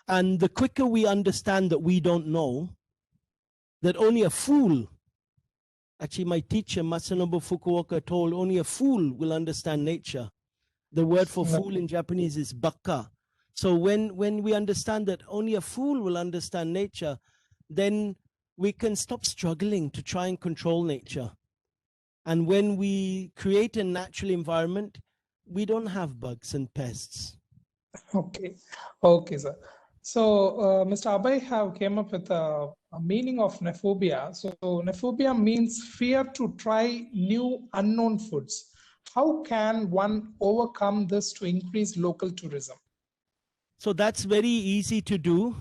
B: And the quicker we understand that we don't know, that only a fool, actually my teacher Masanobu Fukuoka told, only a fool will understand nature. The word for fool in Japanese is baka. So when we understand that only a fool will understand nature, then we can stop struggling to try and control nature. And when we create a natural environment, we don't have bugs and pests.
A: Okay, okay, sir. So Mr. Abhay have came up with a meaning of nephobia. So nephobia means fear to try new unknown foods. How can one overcome this to increase local tourism?
B: So that's very easy to do.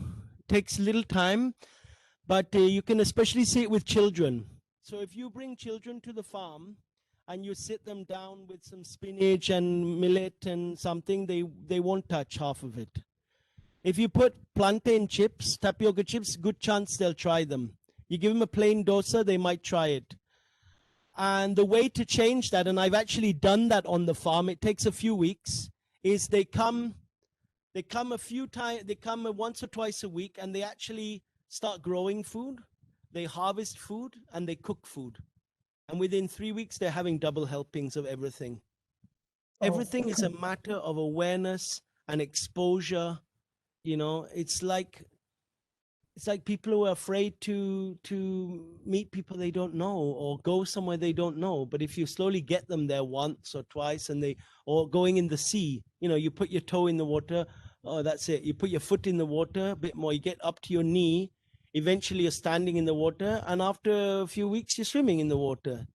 B: Takes little time, but you can especially see it with children. So if you bring children to the farm and you sit them down with some spinach and millet and something, they won't touch half of it. If you put plantain chips, tapioca chips, good chance they'll try them. You give them a plain dosa, they might try it. And the way to change that, and I've actually done that on the farm, it takes a few weeks, is they come a few times, they come once or twice a week, and they actually start growing food. They harvest food and they cook food. And within 3 weeks, they're having double helpings of everything. Everything is a matter of awareness and exposure. You know, it's like people who are afraid to meet people they don't know or go somewhere they don't know. But if you slowly get them there once or twice, or going in the sea, you know, you put your toe in the water, oh, that's it. You put your foot in the water a bit more, you get up to your knee, eventually you're standing in the water, and after a few weeks you're swimming in the water.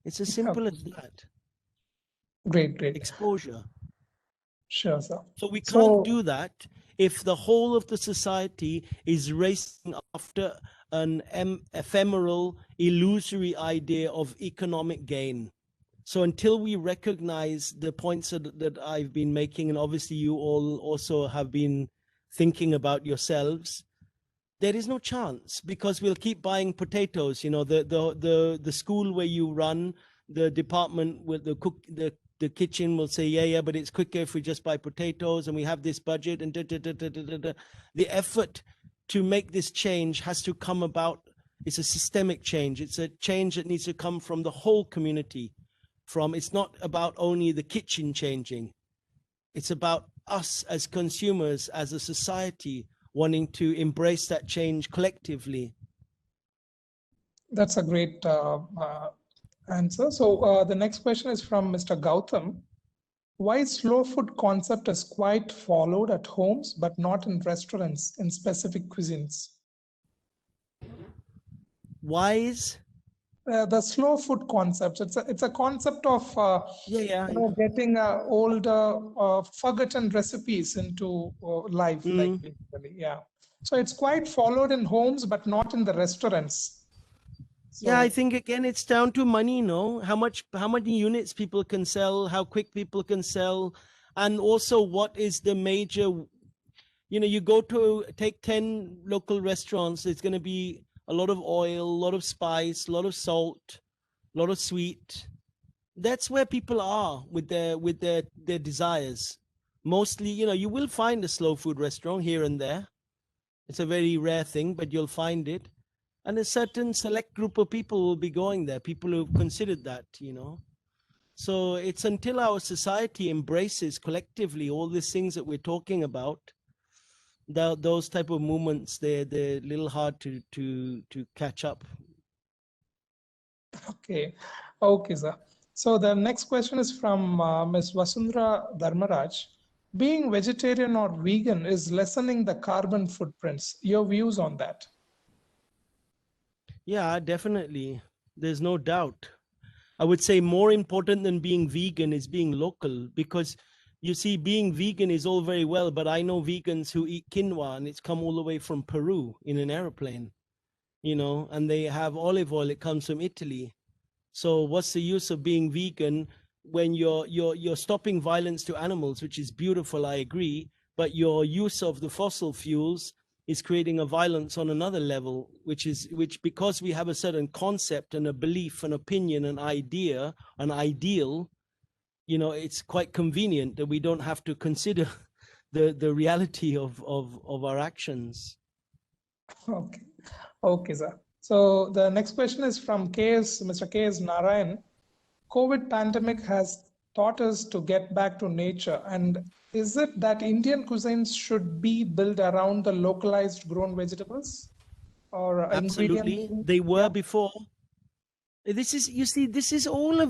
B: It's as simple as that.
A: Great, great.
B: Exposure.
A: Sure, sir.
B: So we can't
A: So,
B: do that if the whole of the society is racing after an ephemeral, illusory idea of economic gain. So until we recognize the points that I've been making, and obviously you all also have been thinking about yourselves, there is no chance, because we'll keep buying potatoes. You know, the school where you run, the department with the kitchen will say, yeah, but it's quicker if we just buy potatoes, and we have this budget, and the effort to make this change has to come about. It's a systemic change. It's a change that needs to come from the whole community. It's not about only the kitchen changing. It's about us as consumers, as a society, wanting to embrace that change collectively.
A: that's a great answer. So the next question is from Mr. Gautam. Why slow food concept is quite followed at homes but not in restaurants in specific cuisines?
B: Why is?
A: The slow food concept. It's a concept of
B: Yeah.
A: getting old forgotten recipes into life, like basically, yeah. So it's quite followed in homes but not in the restaurants.
B: Yeah, I
A: So
B: think again it's down to money, no? How many units people can sell, how quick people can sell, and also what is the major, you go to take 10 local restaurants, it's going to be a lot of oil, a lot of spice, a lot of salt, a lot of sweet. That's where people are with their desires. Mostly, you will find a slow food restaurant here and there. It's a very rare thing, but you'll find it. And a certain select group of people will be going there, people who've considered that. So it's until our society embraces collectively all these things that we're talking about, those type of movements, they're a little hard to catch up.
A: okay, sir. So the next question is from Ms. Vasundhara Dharmaraj. Being vegetarian or vegan is lessening the carbon footprints. Your views on that?
B: Yeah, definitely. There's no doubt. I would say more important than being vegan is being local, because you see, being vegan is all very well, but I know vegans who eat quinoa and it's come all the way from Peru in an airplane, and they have olive oil, it comes from Italy. So what's the use of being vegan when you're stopping violence to animals, which is beautiful, I agree, but your use of the fossil fuels is creating a violence on another level, which because we have a certain concept and a belief, an opinion, an idea, an ideal, it's quite convenient that we don't have to consider the reality of our actions.
A: Okay, sir. So the next question is from Mr. K.S. Narayan. COVID pandemic has taught us to get back to nature. And is it that Indian cuisines should be built around the localized grown vegetables or
B: Absolutely.
A: ingredients?
B: They were
A: Yeah.
B: before. This is all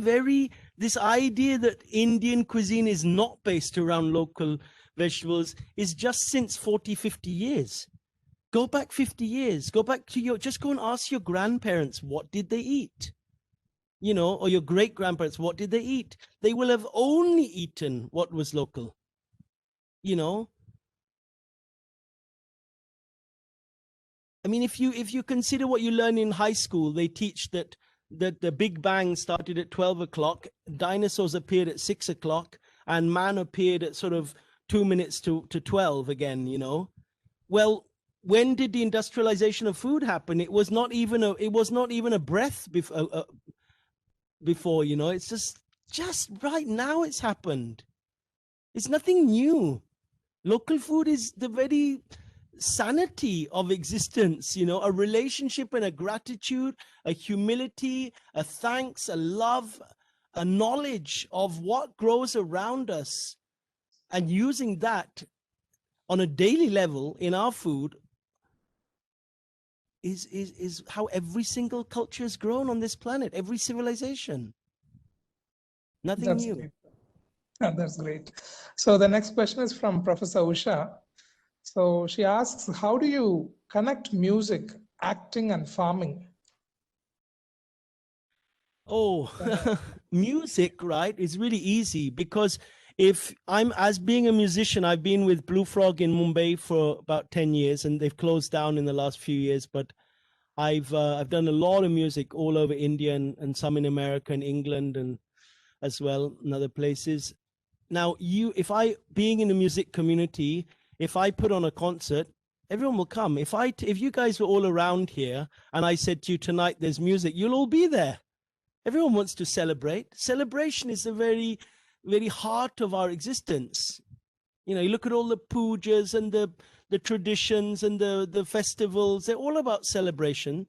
B: this idea that Indian cuisine is not based around local vegetables is just since 40, 50 years. Go back 50 years, just go and ask your grandparents, what did they eat? Or your great grandparents, what did they eat? They will have only eaten what was local, I mean, if you consider what you learn in high school, they teach that the Big Bang started at 12 o'clock, dinosaurs appeared at 6 o'clock, and man appeared at sort of 2 minutes to 12 again, Well, when did the industrialization of food happen? It was not even a breath before, It's just right now it's happened. It's nothing new. Local food is the very sanity of existence, a relationship and a gratitude, a humility, a thanks, a love, a knowledge of what grows around us, and using that on a daily level in our food is how every single culture has grown on this planet, every civilization. Nothing
A: That's
B: new.
A: great. That's great. So the next question is from Professor Usha. So she asks, how do you connect music, acting, and farming?
B: Oh, music, right? Is really easy, because if as being a musician, I've been with Blue Frog in Mumbai for about 10 years, and they've closed down in the last few years, but I've done a lot of music all over India and some in America and England and as well in other places. Now, being in the music community, if I put on a concert, everyone will come. If you guys were all around here and I said to you tonight, there's music, you'll all be there. Everyone wants to celebrate. Celebration is the very, very heart of our existence. You look at all the pujas and the traditions and the festivals. They're all about celebration.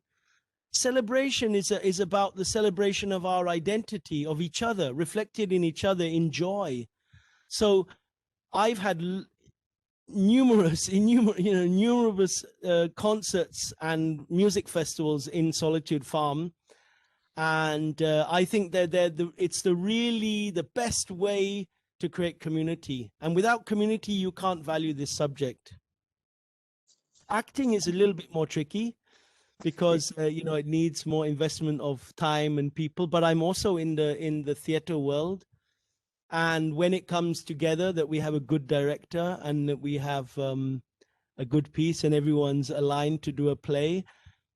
B: Celebration is about the celebration of our identity, of each other, reflected in each other, in joy. So I've had numerous concerts and music festivals in Solitude Farm. And I think it's really the best way to create community. And without community, you can't value this subject. Acting is a little bit more tricky because you know, it needs more investment of time and people. But I'm also in the theater world, and when it comes together that we have a good director and that we have a good piece and everyone's aligned to do a play,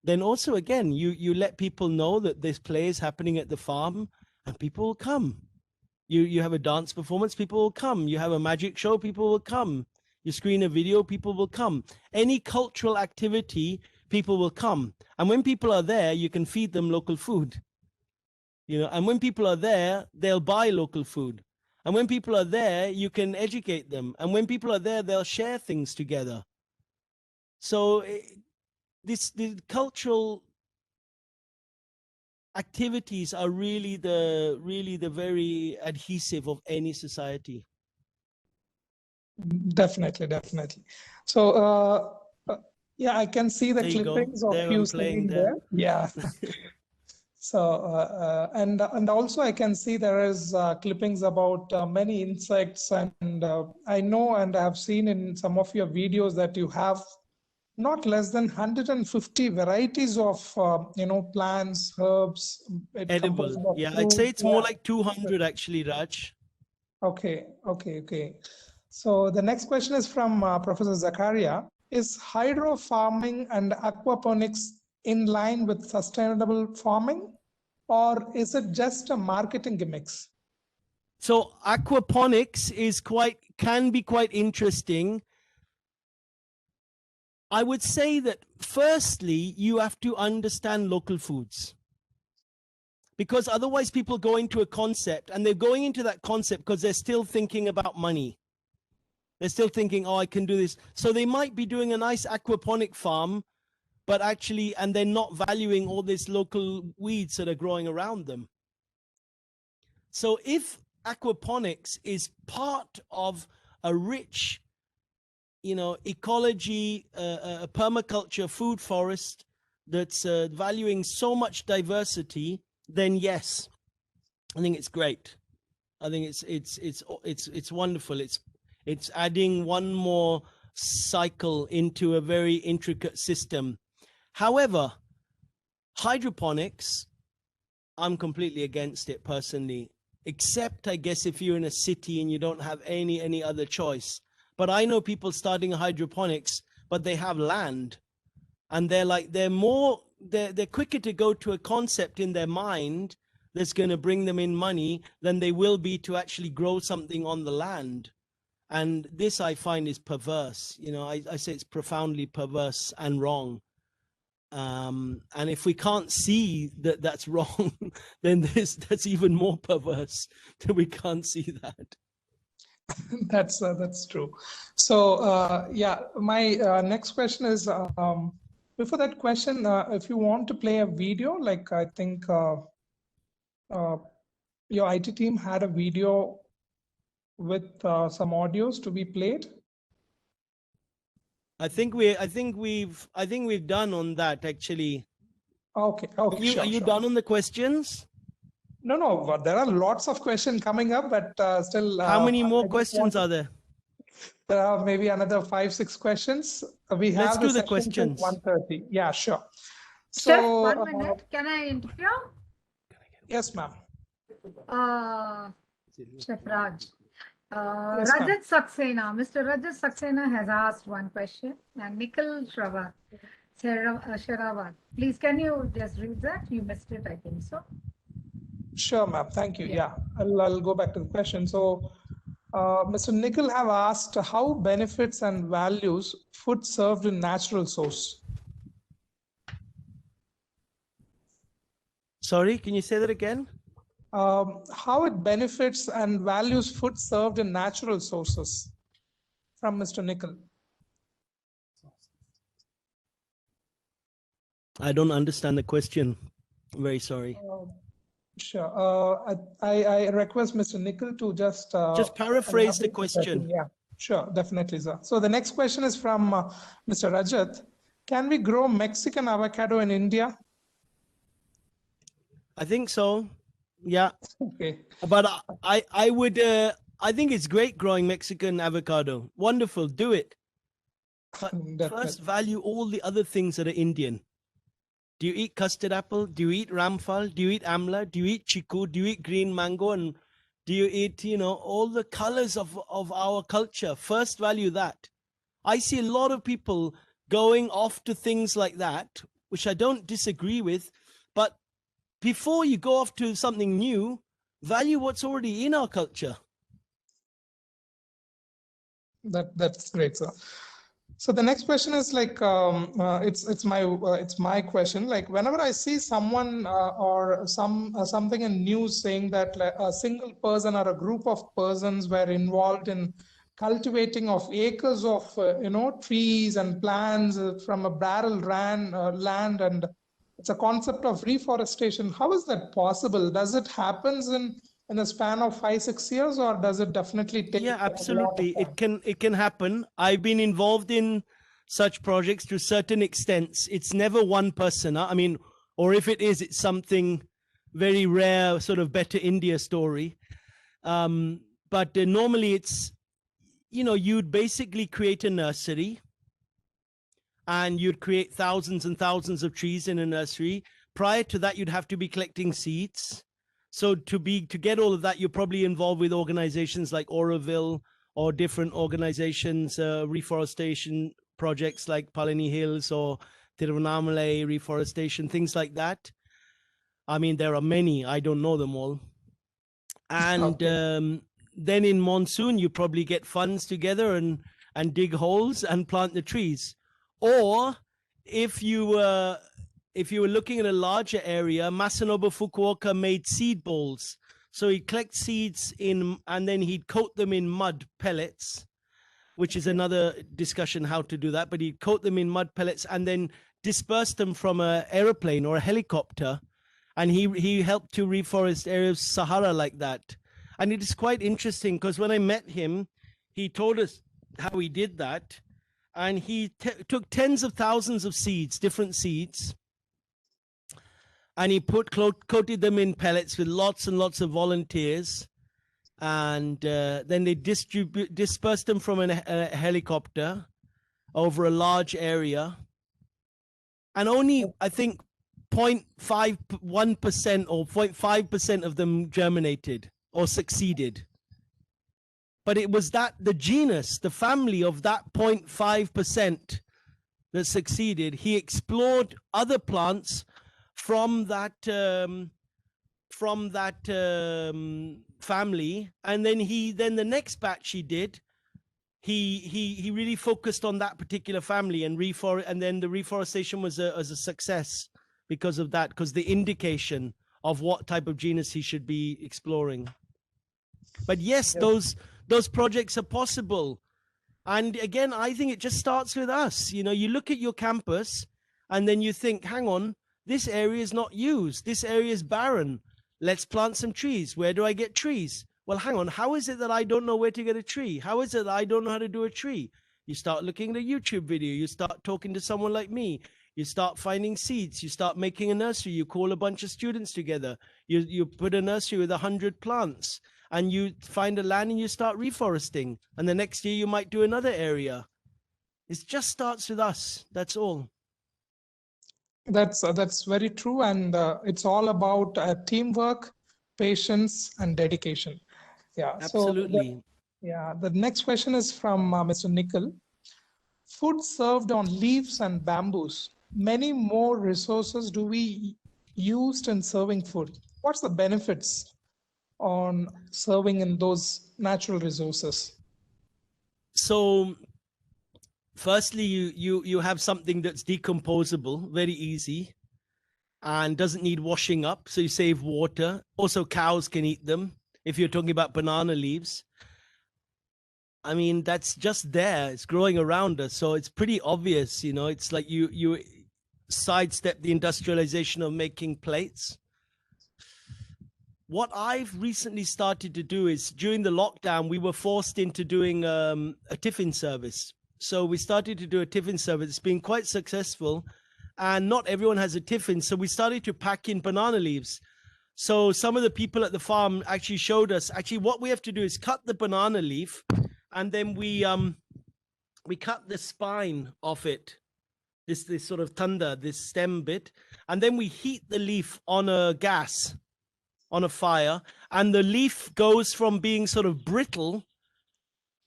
B: then also again you let people know that this play is happening at the farm, and people will come. You have a dance performance, people will come. You have a magic show, people will come. You screen a video, people will come. Any cultural activity, people will come. And when people are there, you can feed them local food. You know, and when people are there, they'll buy local food. And when people are there, you can educate them. And when people are there, they'll share things together. So the cultural activities are really the very adhesive of any society.
A: Definitely. So, yeah, I can see the clippings of you singing there. Yeah. So, and also I can see there is clippings about many insects, and I know and I have seen in some of your videos that you have not less than 150 varieties of you know, plants, herbs.
B: Edible. Yeah, I'd say it's more like 200 actually, Raj.
A: Okay. So the next question is from Professor Zakaria. Is hydro farming and aquaponics in line with sustainable farming, or is it just a marketing gimmicks?
B: So aquaponics can be quite interesting. I would say that firstly, you have to understand local foods, because otherwise people go into a concept, and they're going into that concept because they're still thinking about money. They're still thinking, oh, I can do this. So they might be doing a nice aquaponic farm, but actually, and they're not valuing all these local weeds that are growing around them. So if aquaponics is part of a rich, you know, ecology, a permaculture food forest that's valuing so much diversity, then yes, I think it's great. I think it's wonderful. It's adding one more cycle into a very intricate system. However, hydroponics, I'm completely against it personally, except I guess if you're in a city and you don't have any other choice. But I know people starting hydroponics, but they have land, and they're quicker to go to a concept in their mind that's going to bring them in money than they will be to actually grow something on the land. And this I find is perverse. You know, I say it's profoundly perverse and wrong. And if we can't see that that's wrong, then that's even more perverse that we can't see that.
A: That's true. So yeah, my next question is, before that question, if you want to play a video, like I think your IT team had a video with some audios to be played.
B: I think we've done on that actually.
A: Okay.
B: Are you done on the questions?
A: No, but there are lots of questions coming up, but still.
B: How many more questions are there?
A: There are maybe another 5-6 questions. We have
B: Let's do the questions.
A: 1:30. Yeah, sure.
C: So, Chef, 1 minute. Can I interfere?
A: Yes, ma'am.
C: Chef Raj. Yes, Rajat Saxena. Mr. Rajat Saxena has asked one question. And Nikhil Sherawat. Please, can you just read that? You missed it, I think so.
A: Sure, ma'am. Thank you. Yeah, I'll go back to the question. So, Mr. Nikhil have asked, how benefits and values food served in natural source?
B: Sorry, can you say that again?
A: How it benefits and values food served in natural sources, from Mr. Nikhil.
B: I don't understand the question. Very sorry.
A: Sure. I request Mr. Nikhil to just
B: paraphrase the question.
A: Yeah, sure, definitely, sir. So the next question is from Mr. Rajat. Can we grow Mexican avocado in India?
B: I think so. Yeah.
A: Okay.
B: But I would I think it's great growing Mexican avocado. Wonderful. Do it. But
A: Definitely.
B: first value all the other things that are Indian. Do you eat custard apple? Do you eat ramphal? Do you eat amla? Do you eat chiku? Do you eat green mango? And do you eat, all the colors of our culture? First value that. I see a lot of people going off to things like that, which I don't disagree with. But before you go off to something new, value what's already in our culture.
A: That's great, sir. So the next question is like it's my question. Like whenever I see someone or something in news saying that a single person or a group of persons were involved in cultivating of acres of trees and plants from a barrel land, and it's a concept of reforestation. How is that possible? Does it happens in a span of 5-6 years, or does it definitely take
B: Yeah,
A: a lot of
B: absolutely.
A: time?
B: It can happen. I've been involved in such projects to certain extents. It's never one person. I mean, or if it is, it's something very rare, sort of better India story. But normally it's, you'd basically create a nursery and you'd create thousands and thousands of trees in a nursery. Prior to that, you'd have to be collecting seeds. So to get all of that, you're probably involved with organizations like Auroville or different organizations, reforestation projects like Palani Hills or Tiruvannamalai reforestation, things like that. I mean, there are many. I don't know them all. And
A: Okay.
B: then in monsoon, you probably get funds together and dig holes and plant the trees. Or if you were looking at a larger area, Masanobu Fukuoka made seed bowls. So he'd collect seeds and then he'd coat them in mud pellets, which is another discussion how to do that. But he'd coat them in mud pellets and then disperse them from an aeroplane or a helicopter. And he helped to reforest areas of Sahara like that. And it is quite interesting because when I met him, he told us how he did that. And he took tens of thousands of seeds, different seeds, and he coated them in pellets with lots and lots of volunteers, and then they dispersed them from a helicopter over a large area, and only I think 0.51% or 0.5% of them germinated or succeeded. But it was the genus, the family of that 0.5% that succeeded. He explored other plants from that family, and then the next batch he did, he really focused on that particular family and then the reforestation was a success because of that, because the indication of what type of genus he should be exploring. But yes, those projects are possible. And again, I think it just starts with us. You look at your campus and then you think, hang on, this area is not used. This area is barren. Let's plant some trees. Where do I get trees? Well, hang on. How is it that I don't know where to get a tree? How is it that I don't know how to do a tree? You start looking at a YouTube video. You start talking to someone like me. You start finding seeds. You start making a nursery. You call a bunch of students together. You put a nursery with 100 plants. And you find a land and you start reforesting. And the next year you might do another area. It just starts with us. That's all.
A: That's very true, and it's all about teamwork, patience, and dedication. Yeah.
B: Absolutely.
A: So the next question is from Mr. Nikhil. Food served on leaves and bamboos. Many more resources do we use in serving food. What's the benefits on serving in those natural resources?
B: So firstly, you have something that's decomposable, very easy, and doesn't need washing up, so you save water. Also, cows can eat them if you're talking about banana leaves. I mean, that's just there. It's growing around us, so it's pretty obvious. It's like you sidestep the industrialization of making plates. What I've recently started to do is, during the lockdown, we were forced into doing a tiffin service. So we started to do a tiffin service. It's been quite successful, and not everyone has a tiffin. So we started to pack in banana leaves. So some of the people at the farm actually showed us, actually what we have to do is cut the banana leaf, and then we cut the spine off it, this sort of tanda, this stem bit, and then we heat the leaf on a gas, on a fire, and the leaf goes from being sort of brittle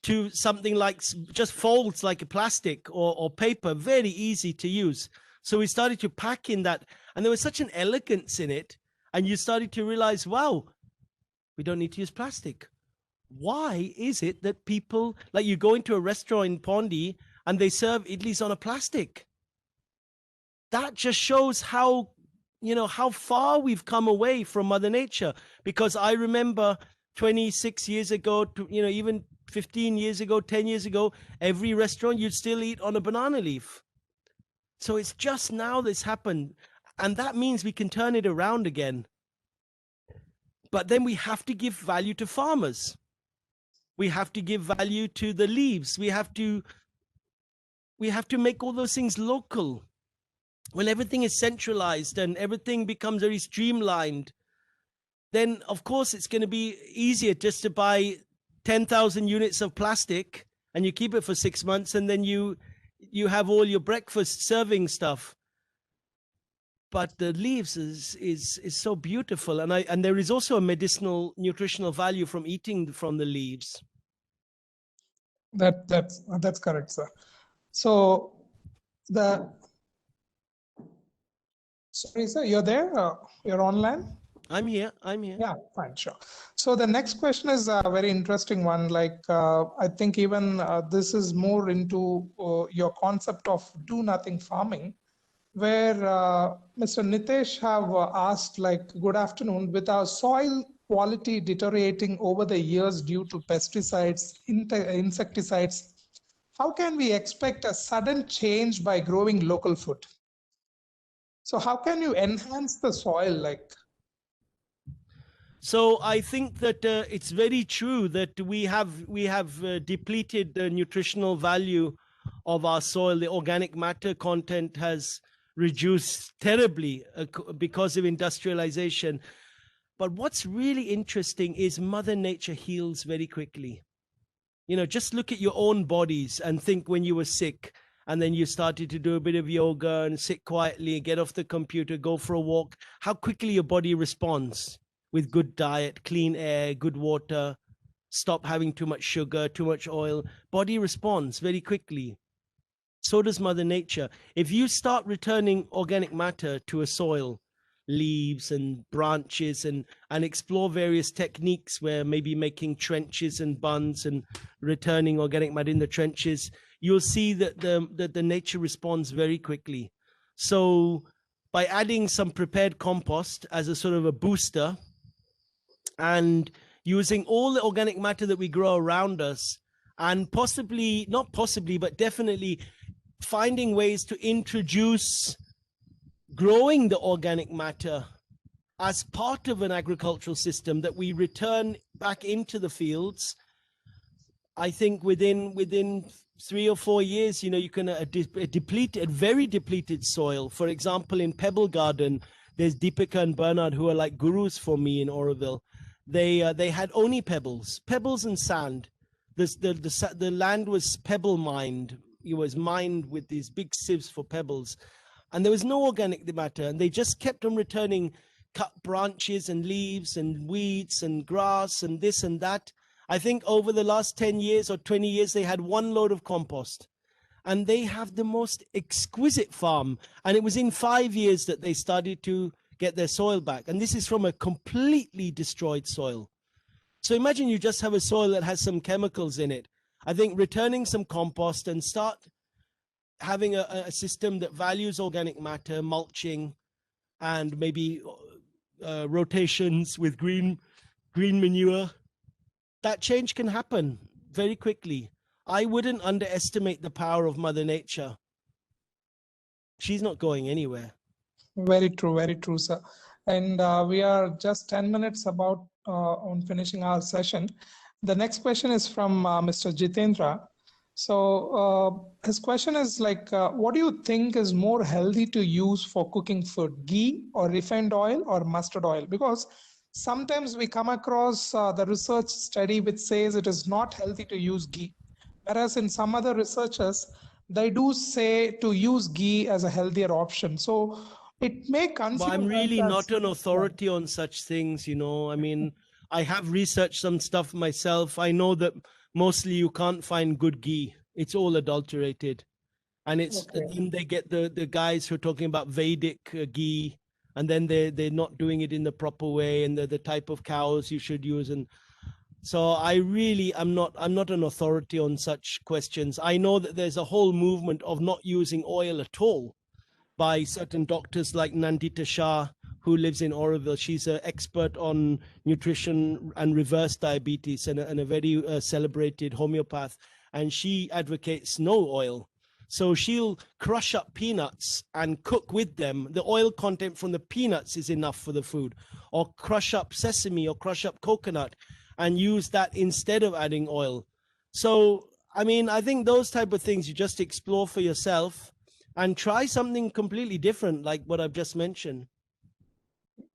B: to something like just folds like a plastic or paper, very easy to use. So we started to pack in that, and there was such an elegance in it, and you started to realize, wow, we don't need to use plastic. Why is it that people, like you go into a restaurant in Pondi and they serve idlis on a plastic? That just shows how, you know, how far we've come away from Mother Nature. Because I remember 26 years ago, to, you know, even 15 years ago, 10 years ago, every restaurant you'd still eat on a banana leaf. So it's just now this happened. And that means we can turn it around again. But then we have to give value to farmers. We have to give value to the leaves. We have to make all those things local. When everything is centralized and everything becomes very streamlined, then of course it's going to be easier just to buy 10,000 units of plastic and you keep it for 6 months, and then you have all your breakfast serving stuff. But the leaves is so beautiful, and there is also a medicinal, nutritional value from eating from the leaves.
A: That's correct, sir. So sorry, sir, you're there? You're online?
B: I'm here.
A: Yeah, fine, sure. So the next question is a very interesting one. Like, I think even this is more into your concept of do nothing farming, where Mr. Nitesh have asked, like, good afternoon, with our soil quality deteriorating over the years due to pesticides, insecticides, how can we expect a sudden change by growing local food? So how can you enhance the soil, like?
B: So I think that it's very true that we have depleted the nutritional value of our soil. The organic matter content has reduced terribly because of industrialization. But what's really interesting is Mother Nature heals very quickly. You know, just look at your own bodies and think when you were sick and then you started to do a bit of yoga and sit quietly, get off the computer, go for a walk, how quickly your body responds with good diet, clean air, good water, stop having too much sugar, too much oil. Body responds very quickly. So does Mother Nature. If you start returning organic matter to a soil, leaves and branches, and explore various techniques where maybe making trenches and bunds and returning organic matter in the trenches, you'll see that the nature responds very quickly. So by adding some prepared compost as a sort of a booster and using all the organic matter that we grow around us, and possibly, not possibly, but definitely finding ways to introduce growing the organic matter as part of an agricultural system that we return back into the fields, I think within 3 or 4 years, you know, you can a very depleted soil. For example, in Pebble Garden, there's Deepika and Bernard who are like gurus for me in Auroville. They had only pebbles and sand. The land was pebble mined. It was mined with these big sieves for pebbles, and there was no organic matter. And they just kept on returning cut branches and leaves and weeds and grass and this and that. I think over the last 10 years or 20 years, they had 1 load of compost, and they have the most exquisite farm. And it was in 5 years that they started to get their soil back. And this is from a completely destroyed soil. So imagine you just have a soil that has some chemicals in it. I think returning some compost and start having a system that values organic matter, mulching, and maybe rotations with green manure, that change can happen very quickly. I wouldn't underestimate the power of Mother Nature. She's not going anywhere.
A: Very true, sir. And we are just 10 minutes about on finishing our session. The next question is from Mr. Jitendra. So his question is like, what do you think is more healthy to use for cooking food, ghee or refined oil or mustard oil? Because sometimes we come across the research study which says it is not healthy to use ghee, whereas in some other researchers, they do say to use ghee as a healthier option. So it may
B: But I'm
A: confuse us
B: really
A: as,
B: not an
A: yeah.
B: authority on such things, you know. I mean, I have researched some stuff myself. I know that mostly you can't find good ghee. It's all adulterated. And it's
A: Okay.
B: then they get the guys who are talking about Vedic ghee, and then they're not doing it in the proper way, and the type of cows you should use. And so I really I'm not an authority on such questions. I know that there's a whole movement of not using oil at all by certain doctors like Nandita Shah, who lives in Auroville. She's an expert on nutrition and reverse diabetes, and a very celebrated homeopath. And she advocates no oil. So she'll crush up peanuts and cook with them. The oil content from the peanuts is enough for the food. Or crush up sesame or crush up coconut and use that instead of adding oil. So, I mean, I think those type of things you just explore for yourself and try something completely different, like what I've just mentioned.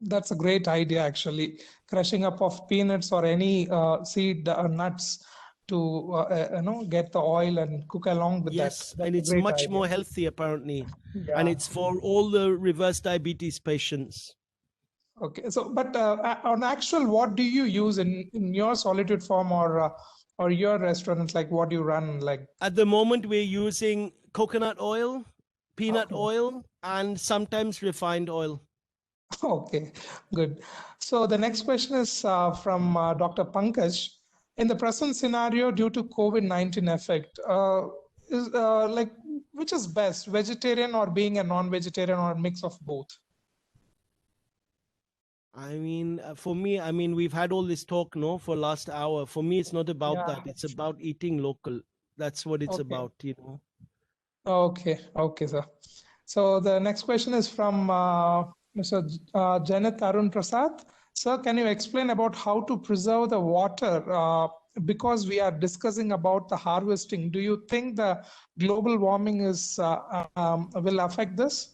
A: That's a great idea, actually. Crushing up of peanuts or any seed nuts to get the oil and cook along with that.
B: Yes,
A: That's
B: and
A: a
B: it's
A: great
B: much
A: idea.
B: more healthy apparently. And
A: Yeah.
B: it's for all the reverse diabetes patients.
A: Okay. So, but on actual, what do you use in your Solitude farm or your restaurant? Like, what do you run? Like,
B: At the moment, we're using coconut oil, peanut
A: okay.
B: oil, and sometimes refined oil.
A: Okay, good. So the next question is from Dr. Pankaj. In the present scenario, due to COVID-19 effect, is like which is best, vegetarian or being a non-vegetarian or a mix of both?
B: I mean, for me, I mean, we've had all this talk, no, for last hour. For me, it's not about
A: Yeah.
B: that. It's about eating local. That's what it's
A: Okay.
B: about, you know.
A: Okay. Okay, sir. So the next question is from Mr. Janet Arun Prasad. Sir, can you explain about how to preserve the water? Because we are discussing about the harvesting, do you think the global warming is will affect this?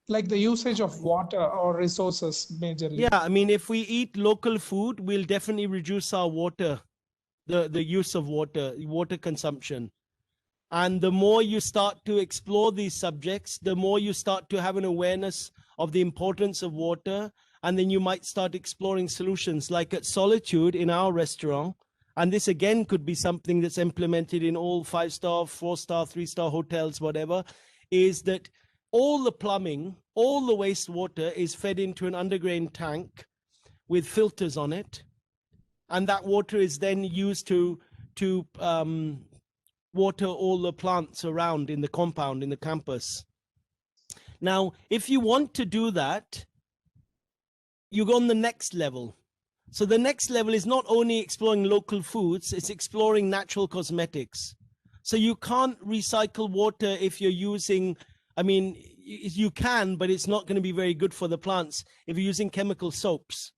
A: Like the usage of water or resources majorly?
B: Yeah, I mean, if we eat local food, we'll definitely reduce our water, the use of water consumption. And the more you start to explore these subjects, the more you start to have an awareness of the importance of water. And then you might start exploring solutions like at Solitude in our restaurant. And this again could be something that's implemented in all 5-star, 4-star, 3-star hotels, whatever, is that all the plumbing, all the wastewater is fed into an underground tank with filters on it. And that water is then used to water all the plants around in the compound, in the campus. Now, if you want to do that, you go on the next level. So the next level is not only exploring local foods, it's exploring natural cosmetics. So you can't recycle water if you're using, I mean, you can, but it's not going to be very good for the plants if you're using chemical soaps.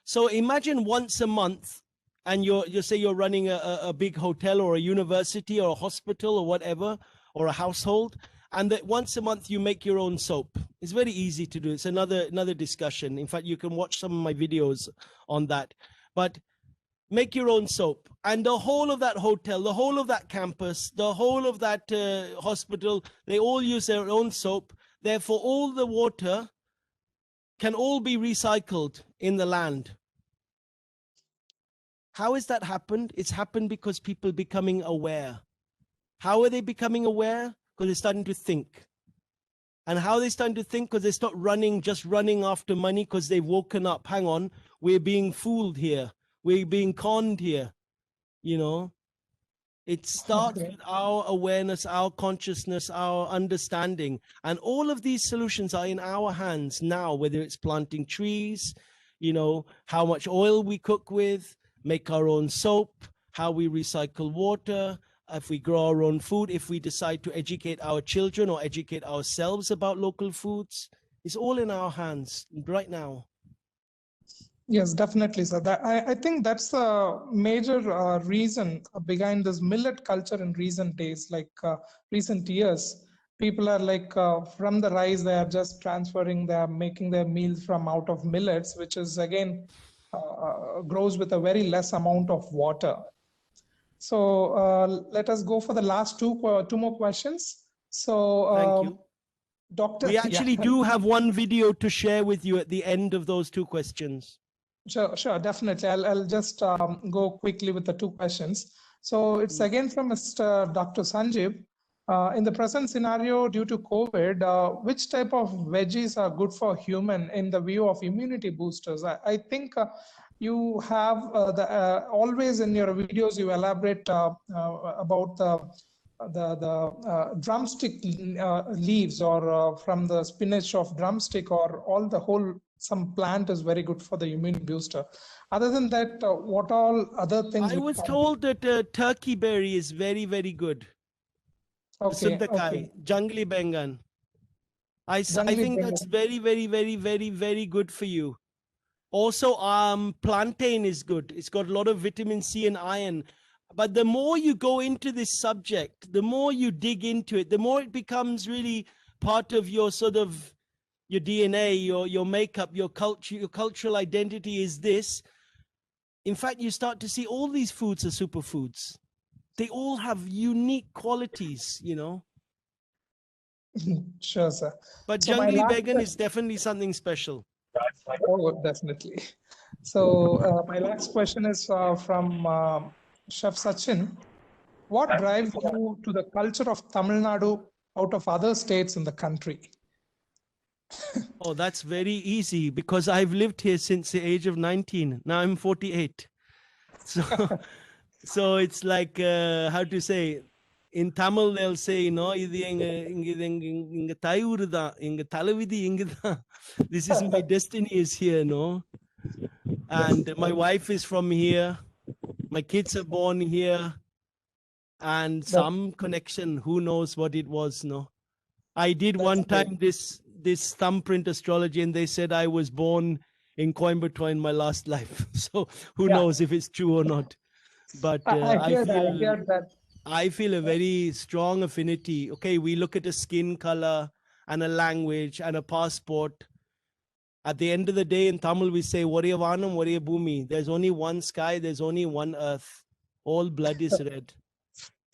B: So imagine once a month, and you say you're running a big hotel or a university or a hospital or whatever, or a household, and that once a month you make your own soap. It's very easy to do. It's another discussion. In fact, you can watch some of my videos on that. But make your own soap, and the whole of that hotel, the whole of that campus, the whole of that hospital, they all use their own soap. Therefore, all the water can all be recycled in the land. How has that happened? It's happened because people becoming aware. How are they becoming aware? Because they're starting to think. And how are they starting to think? Because they stop just running after money because they've woken up. Hang on, we're being fooled here. We're being conned here. You know, it starts
A: Okay.
B: with our awareness, our consciousness, our understanding. And all of these solutions are in our hands now, whether it's planting trees, you know, how much oil we cook with, make our own soap, how we recycle water, if we grow our own food, if we decide to educate our children or educate ourselves about local foods. It's all in our hands right now.
A: Yes, definitely, sir. I think that's the major reason behind this millet culture in recent days, like recent years. People are like from the rice, they are just transferring, they are making their meals from out of millets, which is again grows with a very less amount of water. So let us go for the last two more questions. So
B: Thank you.
A: Doctor,
B: We actually do have one video to share with you at the end of those two questions.
A: Sure, definitely. I'll just go quickly with the two questions. So it's again from Mr. Dr. Sanjeev. In the present scenario, due to COVID, which type of veggies are good for human in the view of immunity boosters? I think you have always in your videos you elaborate about the drumstick leaves, or from the spinach of drumstick, or all the whole some plant is very good for the immune booster. Other than that, what all other things?
B: I was told that turkey berry is very, very good.
A: Okay,
B: Sundakai, jungli bengan. I think that's very, very, very, very, very good for you. Also, plantain is good. It's got a lot of vitamin C and iron. But the more you go into this subject, the more you dig into it, the more it becomes really part of your sort of your DNA, your makeup, your culture, your cultural identity is this. In fact, you start to see all these foods are superfoods. They all have unique qualities, you know.
A: Sure, sir.
B: But
A: So
B: jungli vegan is definitely something special.
A: Oh, definitely. So my last question is from Chef Sachin. What drives you to the culture of Tamilnadu out of other states in the country?
B: Oh, that's very easy because I've lived here since the age of 19. Now I'm 48. So it's like, how to say, in Tamil, they'll say, this is my destiny is here, no? And my wife is from here. My kids are born here. And some connection, who knows what it was, no? I did one time this thumbprint astrology, and they said I was born in Coimbatore in my last life. So who knows if it's true or not? But I feel a very strong affinity. Okay, we look at a skin color and a language and a passport. At the end of the day, in Tamil, we say, Variya Vanam, Variya Bhumi. There's only one sky, there's only one earth. All blood is red.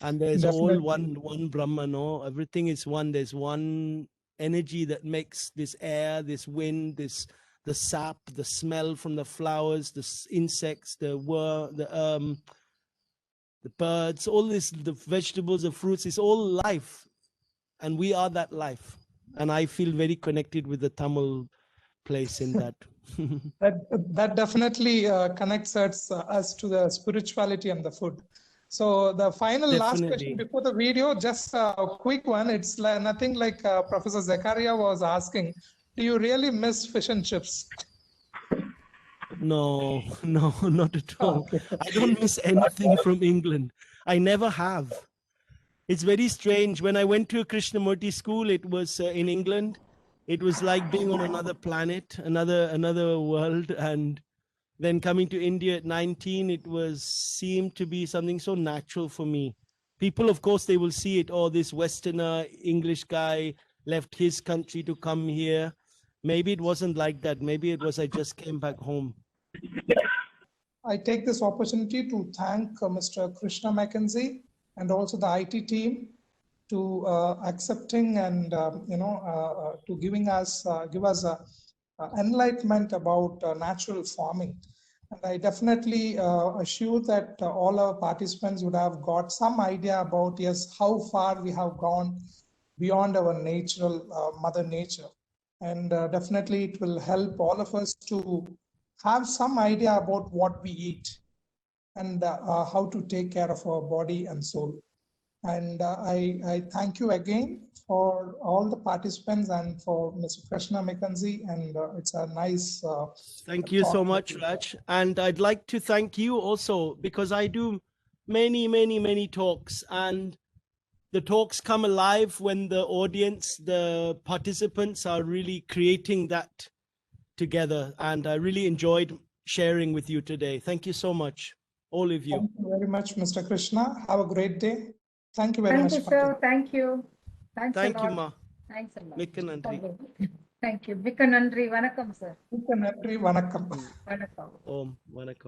B: And there's all one Brahma, no? Everything is one. There's one energy that makes this air, this wind, the sap, the smell from the flowers, the insects, the birds, all this, the vegetables, the fruits, it's all life. And we are that life. And I feel very connected with the Tamil place in that.
A: that definitely connects us to the spirituality and the food. So the final last question before the video, just a quick one. It's nothing like Professor Zakaria was asking. Do you really miss fish and chips?
B: No, not at all. Okay. I don't miss anything from England. I never have. It's very strange. When I went to a Krishnamurti school, it was in England. It was like being on another planet, another world. And then coming to India at 19, it seemed to be something so natural for me. People, of course, they will see it. Oh, this Westerner English guy left his country to come here. Maybe it wasn't like that. Maybe it was I just came back home.
A: I take this opportunity to thank Mr. Krishna Mackenzie and also the IT team to accepting and to give us enlightenment about natural farming. And I definitely assure that all our participants would have got some idea about, yes, how far we have gone beyond our natural mother nature. And definitely it will help all of us to have some idea about what we eat and how to take care of our body and soul. And I thank you again for all the participants and for Mr. Krishna Mackenzie, and it's a nice
B: thank you so much, Raj. And I'd like to thank you also, because I do many talks, and the talks come alive when the audience, the participants are really creating that together. And I really enjoyed sharing with you today. Thank you so much, all of you.
A: Thank you very much, Mr. Krishna. Have a great day. Thank you very much.
C: Thank you, sir. Thank you. Thanks
B: Thank
C: a
B: you,
C: lot.
B: Ma.
C: Thanks a lot.
B: Mikka nandri.
C: Thank you. Mikka nandri. Vanakkam, sir.
A: Nandri, vanakkam.
C: Vanakkam.
B: Om, vanakkam.